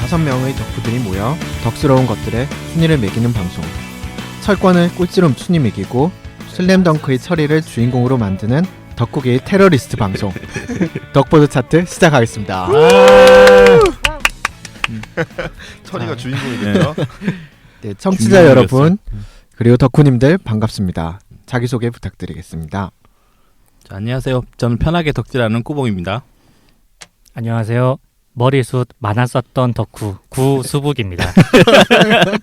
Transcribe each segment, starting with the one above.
5명의 덕후들이 모여 덕스러운 것들의 순위를 매기는 방송. 철권을 꼴찌로 순위 매기고 슬램덩크의 처리를 주인공으로 만드는 덕후계의 테러리스트 방송. 덕보드 차트 시작하겠습니다. 처리가 주인공이겠죠? 네, 청취자 여러분 그리고 덕후님들 반갑습니다. 자기소개 부탁드리겠습니다. 자, 안녕하세요. 저는 편하게 덕질하는 꾸봉입니다. 안녕하세요. 머리숱 많았었던 덕후 구수북입니다.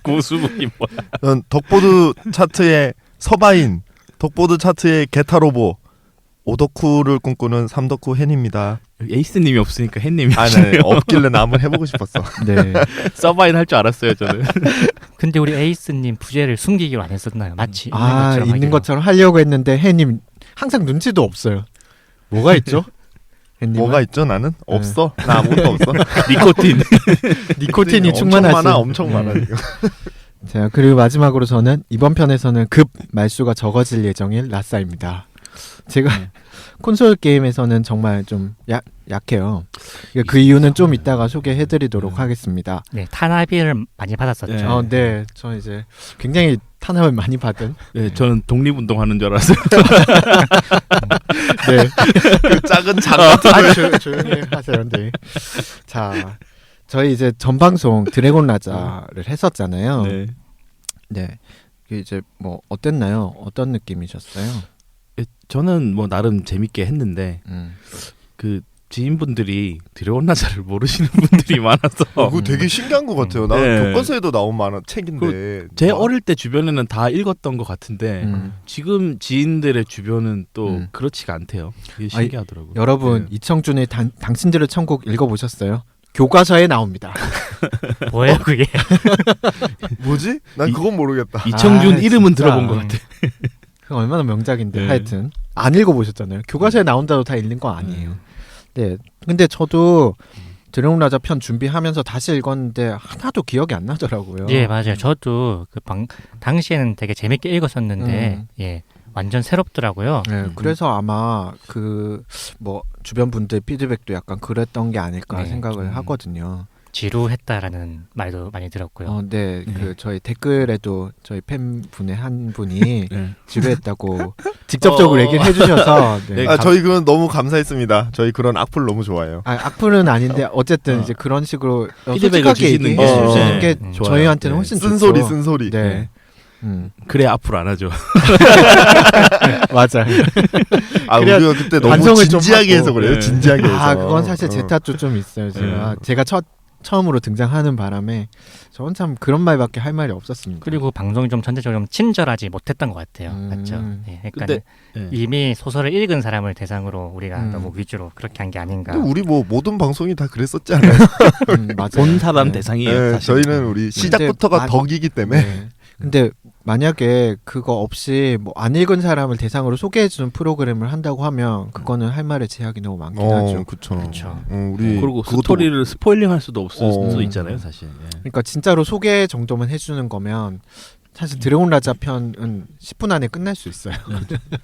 구수북이 뭐야? 전 덕보드 차트의 서바인, 덕보드 차트의 게타로보, 오덕후를 꿈꾸는 삼덕후 헨입니다. 에이스님이 없으니까 헨님이 네, 없길래 나 한번 해보고 싶었어. 네. 서바인 할 줄 알았어요 저는. 근데 우리 에이스님 부재를 숨기기로 안 했었나요? 마치 있는 것처럼 하려고 했는데 혜님 항상 눈치도 없어요. 뭐가 있죠? 혜님은? 뭐가 있죠? 나는 없어. 나 아무것도 없어. 니코틴이 충만하지. 엄청 많아. 이거. 자, 그리고 마지막으로 저는 이번 편에서는 급 말수가 적어질 예정인 라싸입니다. 제가 콘솔 게임에서는 정말 좀 약해요. 그 이유는 좀 이따가 소개해드리도록 하겠습니다. 네, 탄압을 많이 받았었죠. 네, 저 이제 굉장히 탄압을 많이 받은. 네, 저는 독립운동하는 줄 알았어요. 네, 그 작은 장. 조용히 하세요. 네. 자, 저희 이제 전 방송 드래곤 라자를 했었잖아요. 네. 네, 이제 뭐 어땠나요? 어떤 느낌이셨어요? 저는 뭐 나름 재밌게 했는데 그 지인분들이 드래곤 라자를 모르시는 분들이 많아서 그거 되게 신기한 것 같아요. 나 네. 교과서에도 나온 만한 책인데. 제 어릴 때 주변에는 다 읽었던 것 같은데 지금 지인들의 주변은 또 그렇지가 않대요. 이게 신기하더라고요. 여러분, 이청준의 당신들의 천국 읽어보셨어요? 교과서에 나옵니다. 뭐예요 그게? 뭐지? 난 그건 모르겠다. 이청준 이름은 진짜. 들어본 것 같아. 그 얼마나 명작인데. 네. 하여튼 안 읽어보셨잖아요. 교과서에 나온다고 다 읽는 거 아니에요. 네, 근데 저도 드래곤 라자 편 준비하면서 다시 읽었는데 하나도 기억이 안 나더라고요. 예, 맞아요. 저도 그 당시에는 되게 재밌게 읽었었는데 예, 완전 새롭더라고요. 네, 그래서 아마 그 뭐 주변 분들 피드백도 약간 그랬던 게 아닐까 네. 생각을 하거든요. 지루했다라는 말도 많이 들었고요. 네, 그 저희 댓글에도 저희 팬분의 한 분이 네. 지루했다고 직접적으로 얘기를 해주셔서. 네. 저희 그건 너무 감사했습니다. 저희 그런 악플 너무 좋아해요. 악플은 아닌데 어쨌든 이제 그런 식으로 피드백을 솔직하게 주시는 얘기해 주시는 게 좋아요. 저희한테는 네. 훨씬 쓴소리 좋죠. 쓴소리. 네. 그래 앞으로 안 하죠. 맞아요. 우리가 그때 너무 반성을 좀 진지하게 하고. 해서 그래요. 네. 진지하게 해서. 그건 사실 제 탓도 좀 있어요. 제가 처음으로 등장하는 바람에 저는 참 그런 말밖에 할 말이 없었습니다. 그리고 방송이 좀 전체적으로 좀 친절하지 못했던 것 같아요. 맞죠? 예, 그러니까 이미 소설을 읽은 사람을 대상으로 우리가 너무 위주로 그렇게 한 게 아닌가. 근데 우리 뭐 모든 방송이 다 그랬었지 않아요? 맞아요. 본 사람 네. 대상이에요. 네, 사실. 저희는 우리 시작부터가 덕이기 때문에. 네. 근데 만약에 그거 없이 뭐 안 읽은 사람을 대상으로 소개해주는 프로그램을 한다고 하면 그거는 할 말의 제약이 너무 많긴 하죠. 그쵸. 그렇죠. 우리 그리고 그것도 스토리를 스포일링할 수도 없을 수도 있잖아요, 사실. 예. 그러니까 진짜로 소개 정도만 해주는 거면 사실 드래곤 라자 편은 10분 안에 끝날 수 있어요.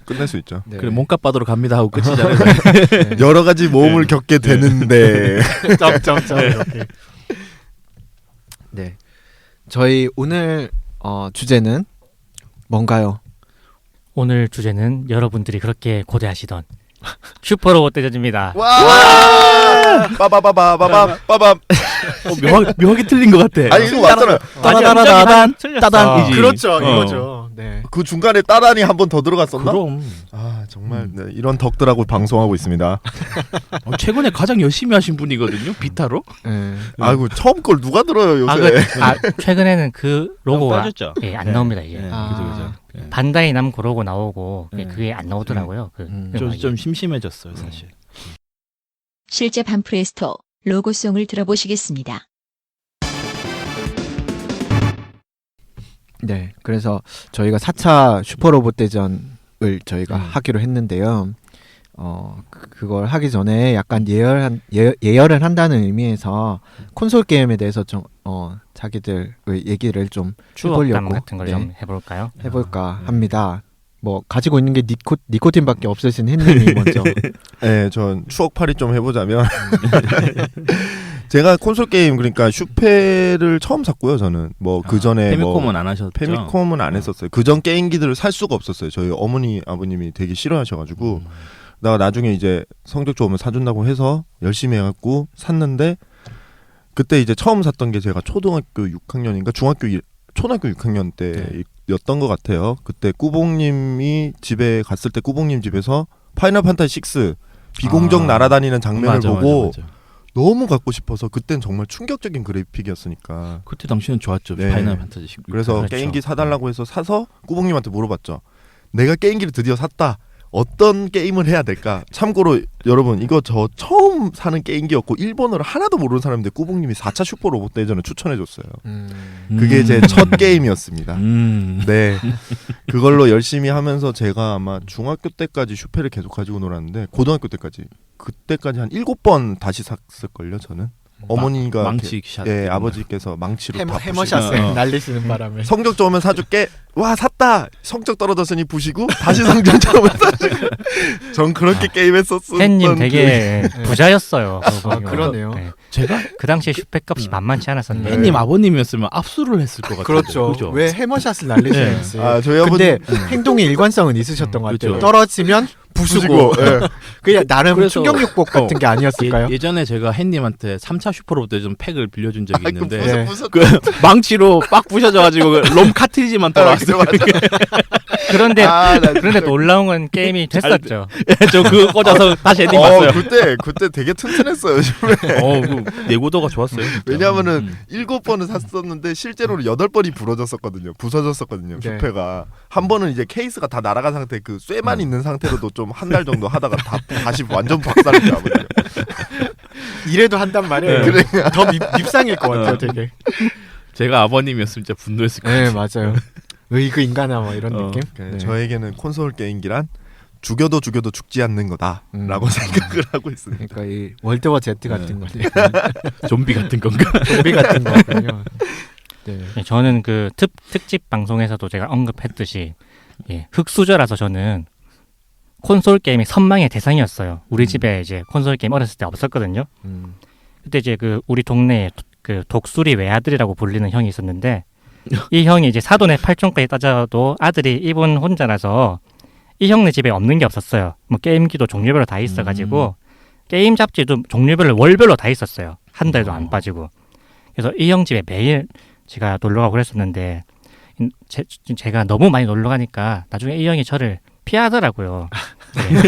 끝낼 수 있죠. 네. 그래 몸값 받으러 갑니다 하고 끝이잖아요. 네. 여러 가지 모험을 겪게 되는데. 점점점 이렇게. 네, 저희 오늘 주제는 뭔가요? 오늘 주제는 여러분들이 그렇게 고대하시던 슈퍼로봇 대전입니다. 와! 빠바바바바바밤. 묘하게 틀린 것 같아. 아니 이거 맞잖아요. 따다다다단 따단이지. 그렇죠, 이거죠. 네. 그 중간에 따단이 한 번 더 들어갔었나? 그럼 정말 네, 이런 덕들하고 방송하고 있습니다. 최근에 가장 열심히 하신 분이거든요. 비타로. 네. 아이고 처음 걸 누가 들어요 요새? 최근에는 그 로고가 빠졌죠. 안 나옵니다 이게. 그죠. 반다이 남고 로고 나오고 네. 그게 안 나오더라고요. 좀 심심해졌어요, 사실. 실제 반프레스토 로고송을 들어보시겠습니다. 네, 그래서 저희가 4차 슈퍼로봇 대전을 저희가 하기로 했는데요. 그걸 하기 전에 약간 예열을 한다는 의미에서 콘솔 게임에 대해서 좀 자기들의 얘기를 좀 추억담 해보려고 같은 걸 좀 해볼까요? 해볼까 합니다. 뭐 가지고 있는 게 니코틴밖에 없으신 햇님이 먼저. 네, 전 추억팔이 좀 해보자면 제가 콘솔 게임 그러니까 슈페를 처음 샀고요. 저는 뭐 그 전에 페미콤은 안 하셨죠? 페미콤은 안 했었어요. 그 전 게임기들을 살 수가 없었어요. 저희 어머니 아버님이 되게 싫어하셔가지고 나 나중에 이제 성적 좋으면 사준다고 해서 열심히 해갖고 샀는데 그때 이제 처음 샀던 게 제가 초등학교 6학년인가 초등학교 6학년 때였던 것 같아요. 그때 꾸봉님이 집에 갔을 때 꾸봉님 집에서 파이널 판타지 6 비공정 날아다니는 장면을 보고 맞아. 너무 갖고 싶어서 그땐 정말 충격적인 그래픽이었으니까 그때 당시는 좋았죠. 네. 파이널 판타지 6. 그래서 그렇죠. 게임기 사달라고 해서 사서 꾸봉님한테 물어봤죠. 내가 게임기를 드디어 샀다. 어떤 게임을 해야 될까? 참고로 여러분 이거 저 처음 사는 게임기였고 일본어를 하나도 모르는 사람인데 꾸봉님이 4차 슈퍼 로봇 대전을 추천해줬어요. 그게 제 첫 게임이었습니다. 네, 그걸로 열심히 하면서 제가 아마 중학교 때까지 슈페를 계속 가지고 놀았는데 고등학교 때까지 그때까지 한 7번 다시 샀을걸요 저는. 어머니가 망치샷. 예, 아버지께서 망치로 다 해머샷을 날리시는 바람에 성적 좋으면 사줄게. 와 샀다. 성적 떨어졌으니 부시고 다시 성적 좋으면 사주고. 전 그렇게 게임했었어. 팬님 되게 부자였어요. 그러네요. 네. 제가 그 당시에 슈페값이 만만치 않았었는데. 팬님 아버님이었으면 압수를 했을 것 같아요. 그렇죠. 왜 해머샷을 날리시는지. 아 저희 아버지 근데 행동의 일관성은 있으셨던 것 같아요. 그렇죠. 떨어지면 부수고. 예. 그냥 나름 그래서- 충격요법 같은 게 아니었을까요? 예전에 제가 햇님한테 3차 슈퍼로봇 대전 팩을 빌려준 적이 있는데 네. 그 망치로 빡 부셔져가지고 롬 카트리지만 돌아왔어요. 그런데 놀라운 건 게임이 됐었죠. 저 그거 꽂아서 다시 햇님 봤어요. 그때 되게 튼튼했어요. 그 내구도가 좋았어요. 진짜. 왜냐면은 7번을 샀었는데 실제로는 8번이 부서졌었거든요. 네. 슈페가 한 번은 이제 케이스가 다 날아간 상태 그 쇠만 있는 상태로도 좀 한 달 정도 하다가 다시 완전 박살냈거든요. 이래도 한단 말이에요. 그래. 더 밉상일 것 같아요, 되게. 제가 아버님이었으면 진짜 분노했을 것 같아요. 네, 맞아요. 그 인간아 뭐 이런 느낌. 네. 저에게는 콘솔 게임기란 죽여도 죽지 않는 거다라고 생각을 하고 있습니다. 그러니까 이 월드워 Z 같은 거네요. 좀비 같은 건가? 좀비 같은 거군요. 네. 네, 저는 그 특집 방송에서도 제가 언급했듯이 흙수저라서 저는 콘솔 게임이 선망의 대상이었어요. 우리 집에 이제 콘솔 게임 어렸을 때 없었거든요. 그때 이제 그 우리 동네에 그 독수리 외아들이라고 불리는 형이 있었는데 이 형이 이제 사돈의 팔촌까지 따져도 아들이 이분 혼자라서 이 형네 집에 없는 게 없었어요. 뭐 게임기도 종류별로 다 있어가지고 게임 잡지도 종류별로 월별로 다 있었어요. 한 달도 안 빠지고. 그래서 이 형 집에 매일 제가 놀러 가고 그랬었는데 제가 너무 많이 놀러 가니까 나중에 이 형이 저를 피하더라고요. 네.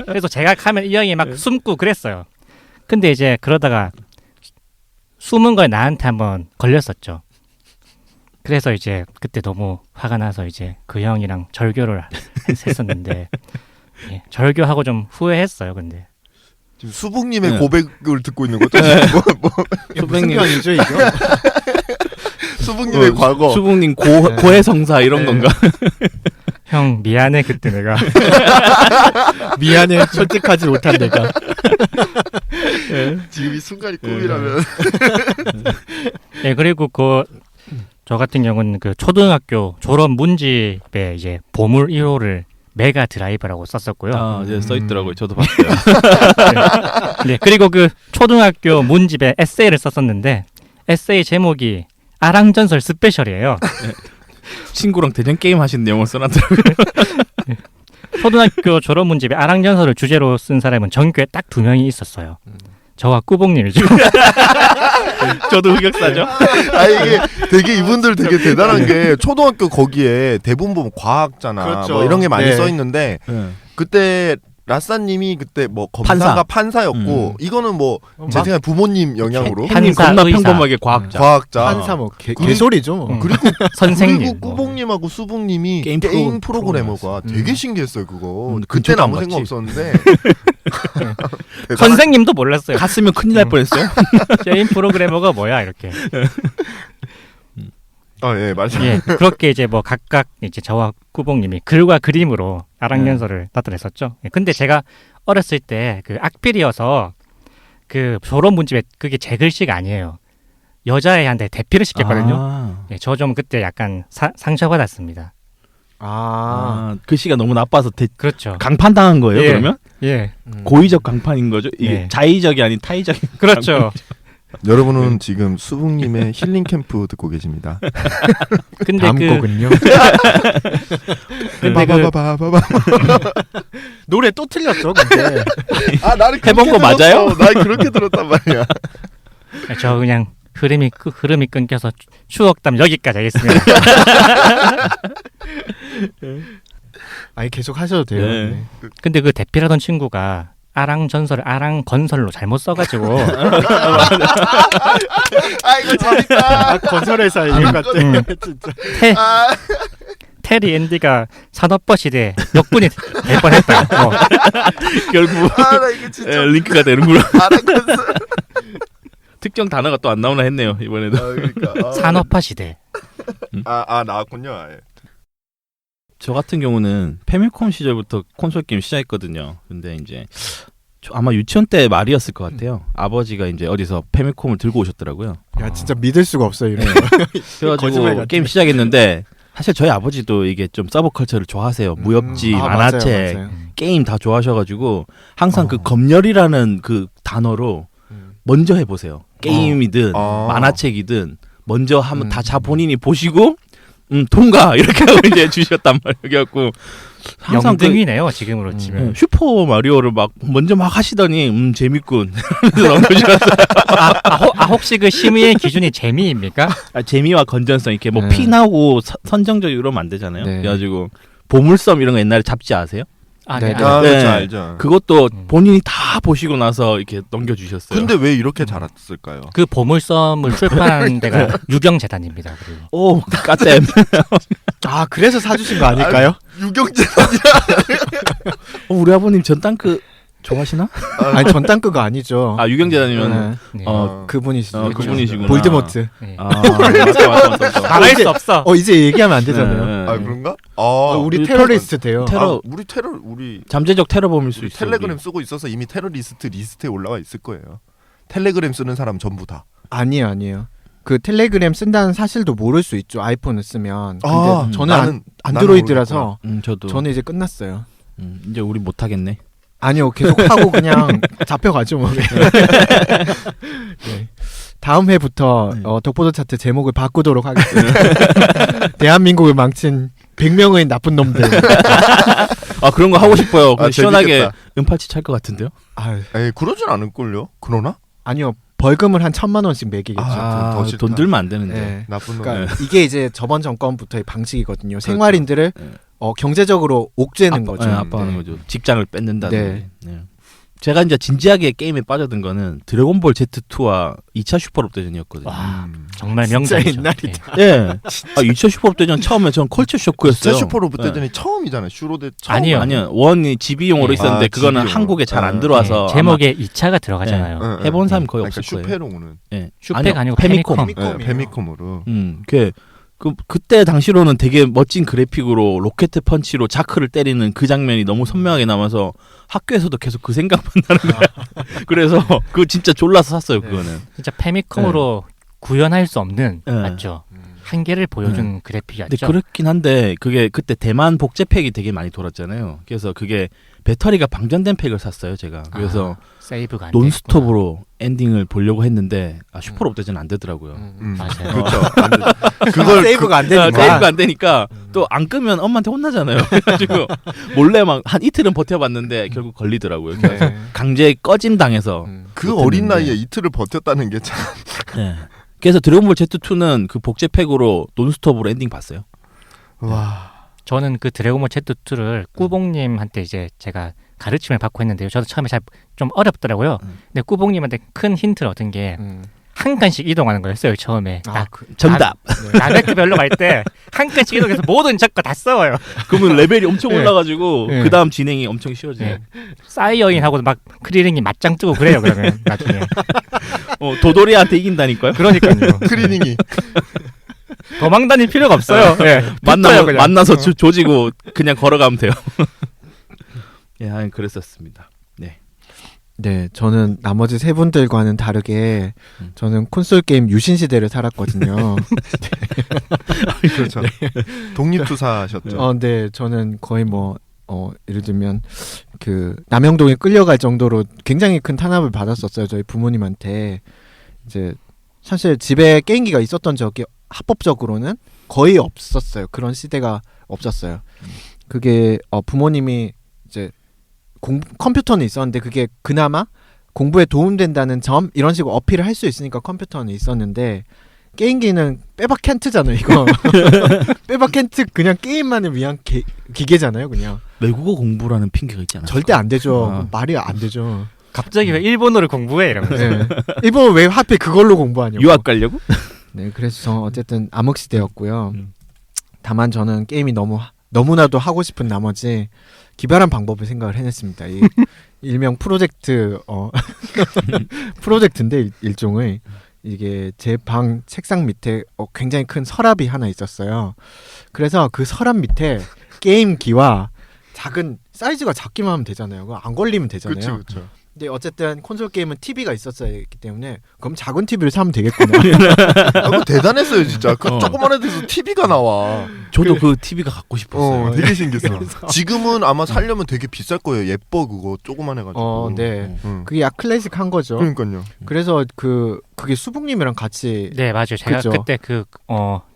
그래서 제가 가면 이 형이 막 숨고 그랬어요. 근데 이제 그러다가 숨은 걸 나한테 한번 걸렸었죠. 그래서 이제 그때 너무 화가 나서 이제 그 형이랑 절교를 했었는데 절교하고 좀 후회했어요. 근데 지금 수북님의 네. 고백을 듣고 있는 거죠? 무슨 편이죠 이거? 수북님의 과거. 수북님 고해성사 이런 건가? 형 미안해 그때 내가 미안해 솔직하지 못한 내가. 지금 이 순간이 꿈이라면. 그리고 저 같은 경우는 그 초등학교 졸업 문집에 이제 보물 1호를 메가 드라이브라고 썼었고요. 이제 써 있더라고요. 저도 봤어요. 네, 그리고 그 초등학교 문집에 에세이를 썼었는데 에세이 제목이 아랑전설 스페셜이에요. 친구랑 대전 게임 하신 내용을 써놨더라고요. 초등학교 졸업 문집에 아랑전설을 주제로 쓴 사람은 전교에 딱 2명이 있었어요. 저와 꾸봉님이죠. 저도 흑역사죠. 이게 되게 이분들 되게 대단한 게 초등학교 거기에 대부분 보면 과학자나 그렇죠. 뭐 이런 게 많이 네. 써 있는데 그때 라싸님이 그때 뭐 판사. 검사가 판사였고 이거는 뭐 제 막- 생각에 부모님 영향으로 햇님 판사, 겁나 의사. 평범하게 과학자. 과학자 판사 뭐 개소리죠. 뭐. 그리고 선생님. 그리고 꾸봉님하고 수봉님이 게임 게임 프로- 프로그래머가 되게 신기했어요 그거. 근처도 그때는 안 아무 생각 갔지. 없었는데 선생님도 몰랐어요. 갔으면 큰일 날 뻔했어요. 게임 프로그래머가 뭐야 이렇게. 예 맞아요. 그렇게 이제 뭐 각각 이제 저와 꾸봉님이 글과 그림으로 아랑전설을 나타냈었죠. 근데 제가 어렸을 때 그 악필이어서 그 졸업 문집에 그게 제 글씨가 아니에요. 여자애한테 대피를 시켰거든요. 저 좀 그때 약간 상처받았습니다. 아, 글씨가 너무 나빠서 그렇죠. 강판당한 거예요. 예. 그러면? 예, 고의적 강판인 거죠. 이게 네. 자의적이 아닌 타의적인. 그렇죠. 여러분은 지금 수북님의 힐링 캠프 듣고 계십니다. 근데 다음 그 곡은요. 근데 그 바바바바바바. 노래 또 틀렸어. 근데 아 나는 해본 그렇게 거 맞아요? 들었어. 난 그렇게 들었단 말이야. 저 그냥 흐름이 끊겨서 추억담 여기까지 하겠습니다. 아니 계속 하셔도 돼요. 네. 네. 근데 그 대피라던 친구가 아랑 전설을 아랑 건설로 잘못 써가지고 아 이거 재밌다. 건설회사 이름 같아. 진짜. 테리 앤디가 산업버 시대 역군이 될 뻔했다. 결국 아나 이게 진짜 링크가 되는구나. 알아봤어. 특정 단어가 또 안 나오나 했네요 이번에도. 그러니까. 산업화 시대. 나왔군요. 예. 저 같은 경우는 페미콤 시절부터 콘솔 게임 시작했거든요. 근데 이제 아마 유치원 때 말이었을 것 같아요. 아버지가 이제 어디서 페미콤을 들고 오셨더라고요. 야 진짜 믿을 수가 없어 이런. 거짓말 그래가지고 같아. 게임 시작했는데 사실 저희 아버지도 이게 좀 서브컬처를 좋아하세요. 무협지, 만화책, 맞아요. 게임 다 좋아하셔가지고 항상 그 어. 검열이라는 그 단어로 먼저 해보세요. 게임이든 만화책이든 먼저 하면 다 자 본인이 보시고 통과 이렇게 하고 이제 주셨단 말이에요. 그래갖고 항상 영등이네요 지금으로 치면. 슈퍼 마리오를 막 먼저 막 하시더니 재밌군. 넘겨주셨어요. 혹시 그 심의의 기준이 재미입니까? 재미와 건전성 이렇게 뭐 네. 피 나오고 선정적 이러면 안 되잖아요. 네. 그래가지고 보물섬 이런 거 옛날에 잡지 아세요? 네, 네. 아 네. 그렇죠 알죠. 그것도 본인이 다 보시고 나서 이렇게 넘겨주셨어요. 근데 왜 이렇게 잘했을까요? 그 보물섬을 출판한 데가 유경재단입니다. 그리고. 오 까땜. 아 그래서 사주신 거 아닐까요? 유경재. 우리 아버님 전 땅크 좋아하시나? 아니 전 땅크가 아니죠. 아 유경재단이면 네. 네. 그분이시죠. 그분이시구나. 볼드모트. 네. 맞다. 말할 수 없어. 이제 얘기하면 안 되잖아요. 아 그런가? 우리 우리 테러리스트 돼요. 테러 우리 잠재적 테러범일 수 우리 있어요. 텔레그램 쓰고 있어서 이미 테러리스트 리스트에 올라와 있을 거예요. 텔레그램 쓰는 사람 전부 다. 아니에요. 그 텔레그램 쓴다는 사실도 모를 수 있죠. 아이폰을 쓰면. 근데 아, 저는 나는 안드로이드라서 저도. 저는 이제 끝났어요. 이제 우리 못 하겠네. 아니요, 계속 하고 그냥 잡혀가죠 뭐. 네. 다음 해부터 덕보도 차트 제목을 바꾸도록 하겠습니다. 대한민국을 망친 100명의 나쁜 놈들. 아 그런 거 하고 싶어요. 아, 시원하게 재밌겠다. 은팔치 찰 것 같은데요? 아유, 에이 그러진 않을걸요? 그러나? 아니요, 벌금을 한 1,000만 원씩 매기겠죠. 더 싫다. 돈 들면 안 되는데. 네. 나쁜 놈. 그러니까 이게 이제 저번 정권부터의 방식이거든요. 생활인들을 네. 경제적으로 옥죄는 거죠. 네, 압박하는 거죠. 직장을 뺏는다든지. 네. 네. 제가 이제 진지하게 게임에 빠져든 거는 드래곤볼 Z2와 2차 슈퍼롭 대전이었거든요. 와, 정말 진짜 명작이죠. 옛날이다. 예. 2차 슈퍼롭 대전 처음에 전 컬처 쇼크였어요. 진짜 슈퍼로브 네. 대전이 처음이잖아요. 슈로데 처음. 아니요. 아니요. 원이 집이용으로 네. 있었는데 아, 그거는 집이용으로. 한국에 잘 안 네. 들어와서 네, 제목에 2차가 들어가잖아요. 응, 응, 해본 응. 사람 거의 그러니까 없을 거예요. 슈페로우는 예. 슈페가 아니고 페미콤. 페미콤. 네, 페미콤으로. 그때 당시로는 되게 멋진 그래픽으로 로켓 펀치로 자크를 때리는 그 장면이 너무 선명하게 남아서 학교에서도 계속 그 생각만 나는 거야. 그래서 그거 진짜 졸라서 샀어요. 그거는. 진짜 페미컴으로 구현할 수 없는 네. 맞죠. 한계를 보여준 그래픽이었죠. 근데 그렇긴 한데 그게 그때 대만 복제팩이 되게 많이 돌았잖아요. 그래서 그게 배터리가 방전된 팩을 샀어요, 제가. 그래서 세이브가 안 논스톱으로 엔딩을 보려고 했는데 슈퍼롭 대전은 안 되더라고요. 맞아요. 그렇죠. 그걸 세이브가 안 되니까. 세이브가 안 되니까 또 안 끄면 엄마한테 혼나잖아요. 그래가지고 몰래 막 한 이틀은 버텨봤는데 결국 걸리더라고요. 그래서 네. 강제 꺼짐 당해서. 그 어린 나이에 이틀을 버텼다는 게 참. 네. 그래서 드래곤볼 Z2는 그 복제팩으로 논스톱으로 엔딩 봤어요. 와. 저는 그 드래곤볼 Z2를 꾸봉님한테 이제 제가 가르침을 받고 했는데요. 저도 처음에 잘 좀 어렵더라고요. 근데 꾸봉님한테 큰 힌트를 얻은 게 한 칸씩 이동하는 거였어요. 처음에. 딱 정답. 나베크별로 갈 때 한 칸씩 이동해서 모든 적과 다 싸워요. 그러면 레벨이 엄청 네. 올라가지고 네. 그 다음 진행이 엄청 쉬워져요. 네. 사이어인하고 막 크리링이 맞짱 뜨고 그래요. 그러면 나중에. 도도리한테 이긴다니까요. 그러니까요. 크리닝이. 도망 다닐 필요가 없어요. 네. 붙어요, 그냥. 만나서 조지고 그냥 걸어가면 돼요. 예, 그랬었습니다. 네, 저는 나머지 세 분들과는 다르게 저는 콘솔 게임 유신 시대를 살았거든요. 그렇죠. 독립투사셨죠. 네, 저는 거의 뭐 예를 들면 그 남영동에 끌려갈 정도로 굉장히 큰 탄압을 받았었어요. 저희 부모님한테. 이제 사실 집에 게임기가 있었던 적이 합법적으로는 거의 없었어요. 그런 시대가 없었어요. 그게 부모님이 이제 컴퓨터는 있었는데 그게 그나마 공부에 도움된다는 점 이런 식으로 어필을 할 수 있으니까 컴퓨터는 있었는데 게임기는 빼박 캔트잖아요. 이거 빼박 캔트 그냥 게임만을 위한 기계잖아요. 그냥 외국어 공부라는 핑계가 있지 않아요? 절대 안 되죠. 말이 안 되죠. 갑자기 왜 일본어를 공부해 이러면서. 네. 일본 왜 하필 그걸로 공부하냐고. 유학 가려고? 네, 그래서 저 어쨌든 암흑 시대였고요. 다만 저는 게임이 너무나도 하고 싶은 나머지 기발한 방법을 생각을 해냈습니다. 이 일명 프로젝트 프로젝트인데 일종의 이게 제 방 책상 밑에 굉장히 큰 서랍이 하나 있었어요. 그래서 그 서랍 밑에 게임기와 작은 사이즈가 작기만 하면 되잖아요. 그거 안 걸리면 되잖아요. 그렇죠. 근데 어쨌든 콘솔 게임은 TV가 있었어야 했기 때문에 그럼 작은 TV를 사면 되겠구나. 그거 대단했어요 진짜. 그 조그만 애들에서 TV가 나와. 저도 그 TV가 갖고 싶었어요. 되게 신기했어. 지금은 아마 살려면 되게 비쌀 거예요. 예뻐 그거 조그만 해가지고. 네. 응. 그게 약 클래식한 거죠. 그러니까요. 그래서 그게 수북님이랑 같이 네 맞아요. 제가 그죠. 그때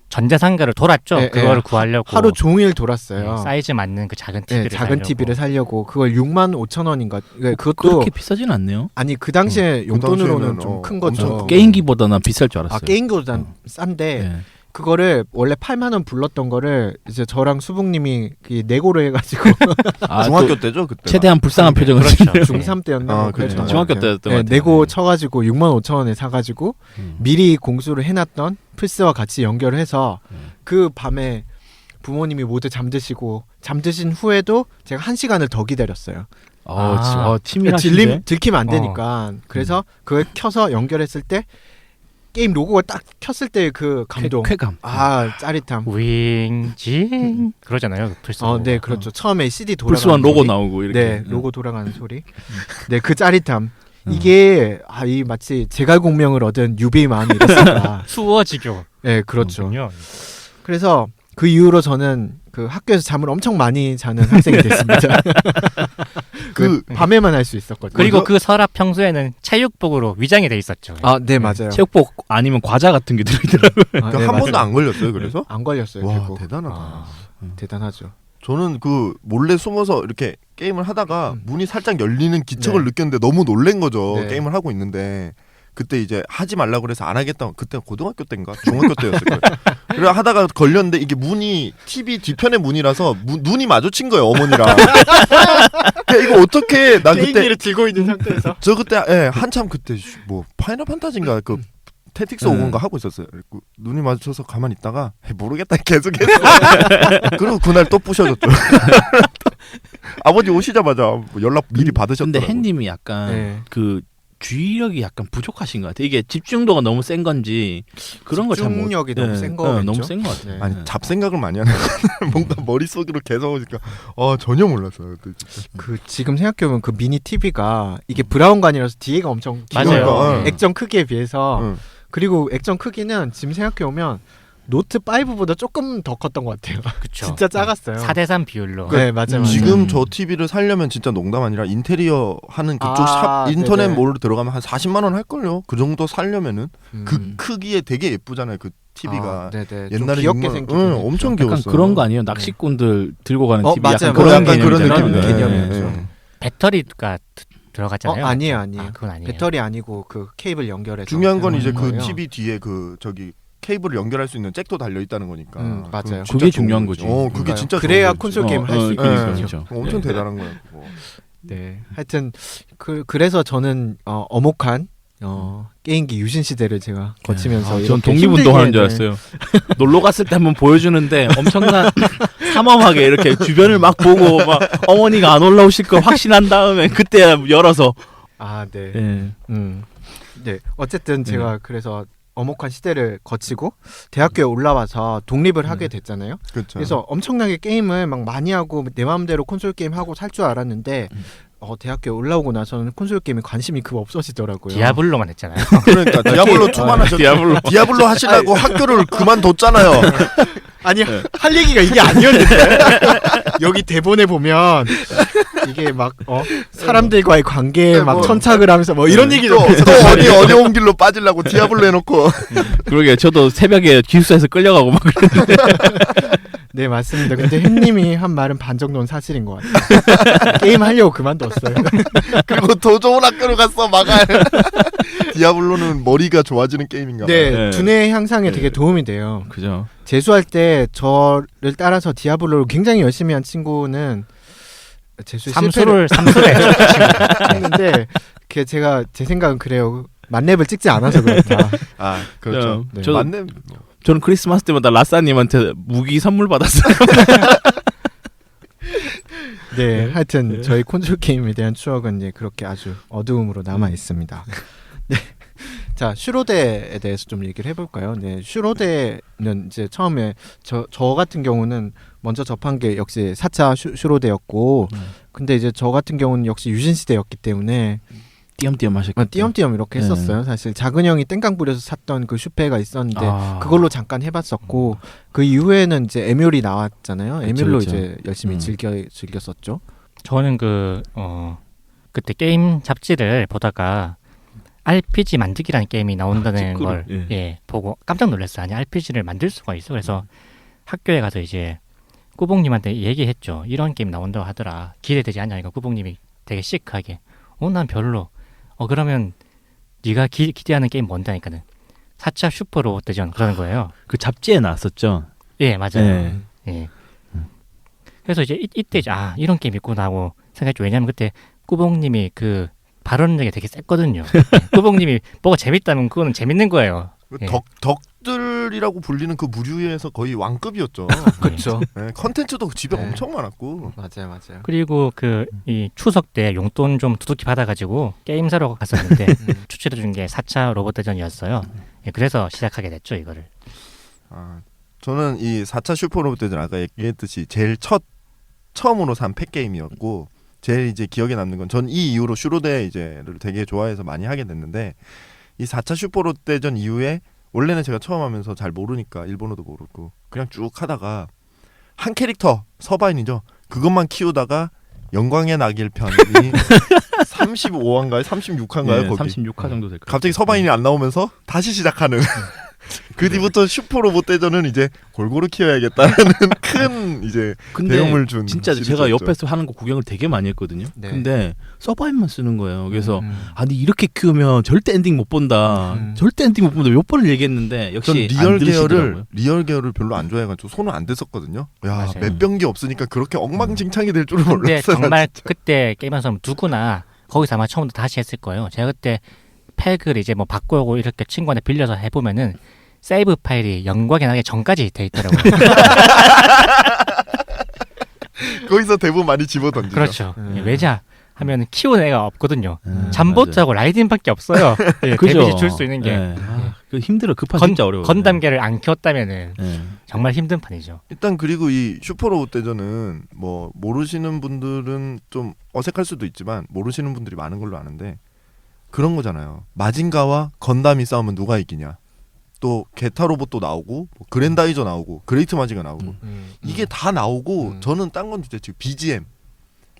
전자상가를 돌았죠. 네, 그거를 네. 구하려고 하루 종일 돌았어요. 사이즈 맞는 그 작은 네, TV를 작은 TV를 사려고 그걸 65,000원인가. 그것도 그렇게 비싸진 않네요. 아니 그 당시에 용돈으로는 당시에는, 좀 큰 거죠. 엄청 게임기보다 난 비쌀 줄 알았어요. 게임기보단 싼데 네. 그거를 원래 8만 원 불렀던 거를 이제 저랑 수북님이 네고로 해가지고 중학교 때죠 그때. 최대한 불쌍한 표정을 그렇죠. 짓네요. 중3 때였나? 아, 뭐 그랬던 그렇죠. 것 중학교 같아요. 때였던 것 같아요. 네고 쳐가지고 65,000원에 사가지고 미리 공수를 해놨던 플스와 같이 연결을 해서 그 밤에 부모님이 모두 잠드신 후에도 제가 1시간을 더 기다렸어요. 치밀하신데. 들키면 안 되니까. 그래서 그걸 켜서 연결했을 때 게임 로고가 딱 켰을 때 그 감동. 쾌감. 짜릿함. 윙징 그러잖아요. 그 플스. 네, 그렇죠. 처음에 CD 돌아가는 플스1 로고 소리. 나오고 이렇게. 네, 로고 돌아가는 소리. 네, 그 짜릿함. 이게 이 마치 제갈공명을 얻은 유비의 마음이 이랬습니다. 수어지교. 네, 그렇죠. 군요. 그래서 그 이후로 저는 그 학교에서 잠을 엄청 많이 자는 학생이 됐습니다. 밤에만 할 수 있었거든요. 그리고 그 서랍 평소에는 체육복으로 위장이 돼 있었죠. 네, 맞아요. 체육복 아니면 과자 같은 게 들어있더라고요. 네, 한 번도 맞아요. 안 걸렸어요. 그래서 안 걸렸어요. 와 결국. 대단하다. 대단하죠. 저는 그 몰래 숨어서 이렇게 게임을 하다가 문이 살짝 열리는 기척을 느꼈는데 너무 놀란 거죠. 네. 게임을 하고 있는데 그때 이제 하지 말라고 그래서 안 하겠다고. 그때 고등학교 때인가 중학교 때였을 거예요. 그래 하다가 걸렸는데 이게 문이 TV 뒤편의 문이라서 눈이 마주친 거예요 어머니랑. 이거 어떻게 나 그때 게임기를 들고 있는 상태에서 저 그때 한참 그때 뭐 파이널 판타지인가 그 테틱스 5인가 하고 있었어요. 그리고 눈이 마주쳐서 가만히 있다가 모르겠다 계속했어. 그리고 그날 또 부셔졌죠. 아버지 오시자마자 연락 미리 받으셨더라고. 근데 햇님이 약간 그 주의력이 약간 부족하신 것 같아요. 이게 집중도가 너무 센 건지 그런 걸 잘 못. 집중력이 너무 센 거겠죠. 너무 센 것 같아요. 아니 잡생각을 많이 하는 뭔가 머릿속으로 계속 오니까 전혀 몰랐어요. 그때 진짜. 그 지금 생각해보면 그 미니 TV가 이게 브라운관이라서 뒤에가 엄청 맞아요. 길어요. 네. 액정 크기에 비해서. 응. 그리고 액정 크기는 지금 생각해보면 노트 5보다 조금 더 컸던 것 같아요. 그쵸. 진짜 작았어요. 4:3 비율로. 네, 맞아요. 지금 저 TV를 살려면 진짜 농담 아니라 인테리어 하는 그쪽 샵 인터넷 네네. 몰로 들어가면 한 40만 원 할 걸요. 그 정도 살려면은 음. 그 크기에 되게 예쁘잖아요. 그 TV가 네네. 옛날에 좀 귀엽게 정말- 생기긴 응, 했죠. 엄청 약간 귀여웠어요. 그런 거 아니에요? 낚시꾼들 들고 가는 TV 맞아요. 약간 그런 개념이잖아요. 그런 개념이었죠. 네. 배터리가 들어갔잖아요. 아니에요. 그건 아니에요. 배터리 아니고 그 케이블 연결해서 중요한 건 이제 그 거예요. TV 뒤에 그 케이블을 연결할 수 있는 잭도 달려 있다는 거니까. 맞아요. 진짜 그게 좋은 중요한 거죠. 거지. 그게 그러니까요. 진짜 그래야 좋은 거지. 콘솔 게임 할 수 있는 그러니까. 그렇죠. 엄청 대단한 거예요. 그거. 네. 하여튼 그래서 저는 어목한 게임기 유신 시대를 제가 거치면서 전 이렇게 독립운동하는 줄 힘들게, 알았어요. 놀러 갔을 때 한번 보여주는데 엄청난 삼엄하게 이렇게 주변을 막 보고 막 어머니가 안 올라오실 거 확신한 다음에 그때 열어서. 네. 네. 네. 어쨌든 제가 그래서 어목한 시대를 거치고 대학교에 올라와서 독립을 하게 됐잖아요. 그렇죠. 그래서 엄청나게 게임을 막 많이 하고 내 마음대로 콘솔 게임 하고 살 줄 알았는데 대학교에 올라오고 나서는 콘솔 게임에 관심이 급 없어지더라고요. 디아블로만 했잖아요. 그러니까 디아블로 2만 하셨. 디아블로. 디아블로 하시려고 학교를 그만뒀잖아요. 아니 할 얘기가 이게 아니었는데 여기 대본에 보면 이게 막 사람들과의 관계에 네, 막 뭐, 천착을 하면서 뭐 이런 얘기를 또 어디 어려운 길로 빠지려고 디아블로 해놓고 그러게 저도 새벽에 기숙사에서 끌려가고 막 그랬는데 네 맞습니다. 근데 햄님이 한 말은 반 정도는 사실인 것 같아요. 게임 하려고 그만뒀어요. 그리고 더 좋은 학교로 갔어 마갈. 디아블로는 머리가 좋아지는 게임인가 봐요. 네, 네. 두뇌 향상에 네. 되게 도움이 돼요. 그죠. 재수할 때 저를 따라서 디아블로를 굉장히 열심히 한 친구는 재수에 실패를 삼수를 했는데 제 생각은 그래요. 만렙을 찍지 않아서 그렇다. 아 그렇죠. 네. 맞네. 저는 크리스마스 때마다 라싸님한테 무기 선물 받았어요. 네, 하여튼 저희 콘솔 게임에 대한 추억은 이제 그렇게 아주 어두움으로 남아 있습니다. 네, 자 슈로데에 대해서 좀 얘기를 해볼까요? 네, 슈로데는 이제 처음에 저 같은 경우는 먼저 접한 게 역시 4차 슈로데였고, 근데 이제 저 같은 경우는 역시 유신 시대였기 때문에 띄엄띄엄 하셨겠죠. 띄엄띄엄 이렇게 네. 했었어요. 사실 작은 형이 땡깡 부려서 샀던 그 슈페가 있었는데 그걸로 잠깐 해봤었고 그 이후에는 이제 에뮬이 나왔잖아요. 그쵸, 에뮬로 그쵸. 이제 열심히 즐겼었죠. 저는 그때 게임 잡지를 보다가 RPG 만들기라는 게임이 나온다는 걸 예. 보고 깜짝 놀랐어요. 아니 RPG를 만들 수가 있어. 그래서 학교에 가서 이제 꾸봉님한테 얘기했죠. 이런 게임 나온다고 하더라. 기대되지 않냐니까 꾸봉님이 되게 시크하게 난 별로. 그러면 네가 기대하는 게임 뭔다니까는 4차 슈퍼 로봇 대전 그러는 거예요. 그 잡지에 나왔었죠. 예, 맞아요. 네. 예. 그래서 이제 이때 이런 게임 있구나 하고 생각했죠. 왜냐면 그때 꾸봉님이 그 발언력이 되게 셌거든요. 예. 꾸봉님이 뭐가 재밌다면 그거는 재밌는 거예요. 예. 덕들이라고 불리는 그 무류에서 거의 왕급이었죠. 그렇죠. 네, 컨텐츠도 집에 네. 엄청 많았고. 맞아요. 그리고 이 추석 때 용돈 좀 두둑히 받아가지고 게임 사러 갔었는데 추천해준 게 4차 로봇 대전이었어요. 예, 그래서 시작하게 됐죠 이거를. 저는 이 4차 슈퍼로봇 대전 아까 얘기했듯이 제일 처음으로 산 팩게임이었고 제일 이제 기억에 남는 건 전 이 이후로 슈로데 이제를 되게 좋아해서 많이 하게 됐는데 이 4차 슈퍼로봇 대전 이후에 원래는 제가 처음 하면서 잘 모르니까 일본어도 모르고 그냥 쭉 하다가 한 캐릭터 서바인이죠. 그것만 키우다가 영광의 낙일 편이 35화인가요? 36화인가요? 네, 거기 36화 정도 될 거예요. 갑자기 서바인이 안 나오면서 다시 시작하는 그 뒤부터 슈퍼로봇 대전은 이제 골고루 키워야겠다는 큰 이제 근데 배움을 준 진짜 제가 시리즈였죠. 옆에서 하는 거 구경을 되게 많이 했거든요. 네. 근데 서바인만 쓰는 거예요. 그래서 음. 아니 이렇게 키우면 절대 엔딩 못 본다. 절대 엔딩 못 본다. 몇 번을 얘기했는데 전 역시 리얼 안 들으시더라고요. 계열을 별로 안 좋아해가지고 손은 안 댔었거든요. 야, 맞아요. 몇 병기 없으니까 그렇게 엉망진창이 될 줄은 근데 몰랐어요. 정말 그때 게임하면서 누구나 거기서 아마 처음부터 다시 했을 거예요. 제가 그때 팩을 이제 뭐 바꾸고 이렇게 친구한테 빌려서 해보면은 세이브 파일이 영광의 나기 전까지 돼 있더라고요. 거기서 대부분 많이 집어던지죠. 그렇죠. 음. 예, 왜냐 하면 키우는 애가 없거든요. 맞아요. 잠보트하고 라이딩밖에 없어요. 예, 그죠? 데미지 줄 수 있는 게. 네. 그 힘들어. 급한 진짜 어려워요. 건담계를 안 키웠다면은 네. 정말 힘든 판이죠. 일단 그리고 이 슈퍼로봇 대전은 뭐 모르시는 분들은 좀 어색할 수도 있지만 모르시는 분들이 많은 걸로 아는데 그런 거잖아요. 마징가와 건담이 싸우면 누가 이기냐. 또 게타 로봇도 나오고 뭐 그랜다이저 나오고 그레이트 마징가 나오고 이게 다 나오고 저는 딴 건 진짜 지금 BGM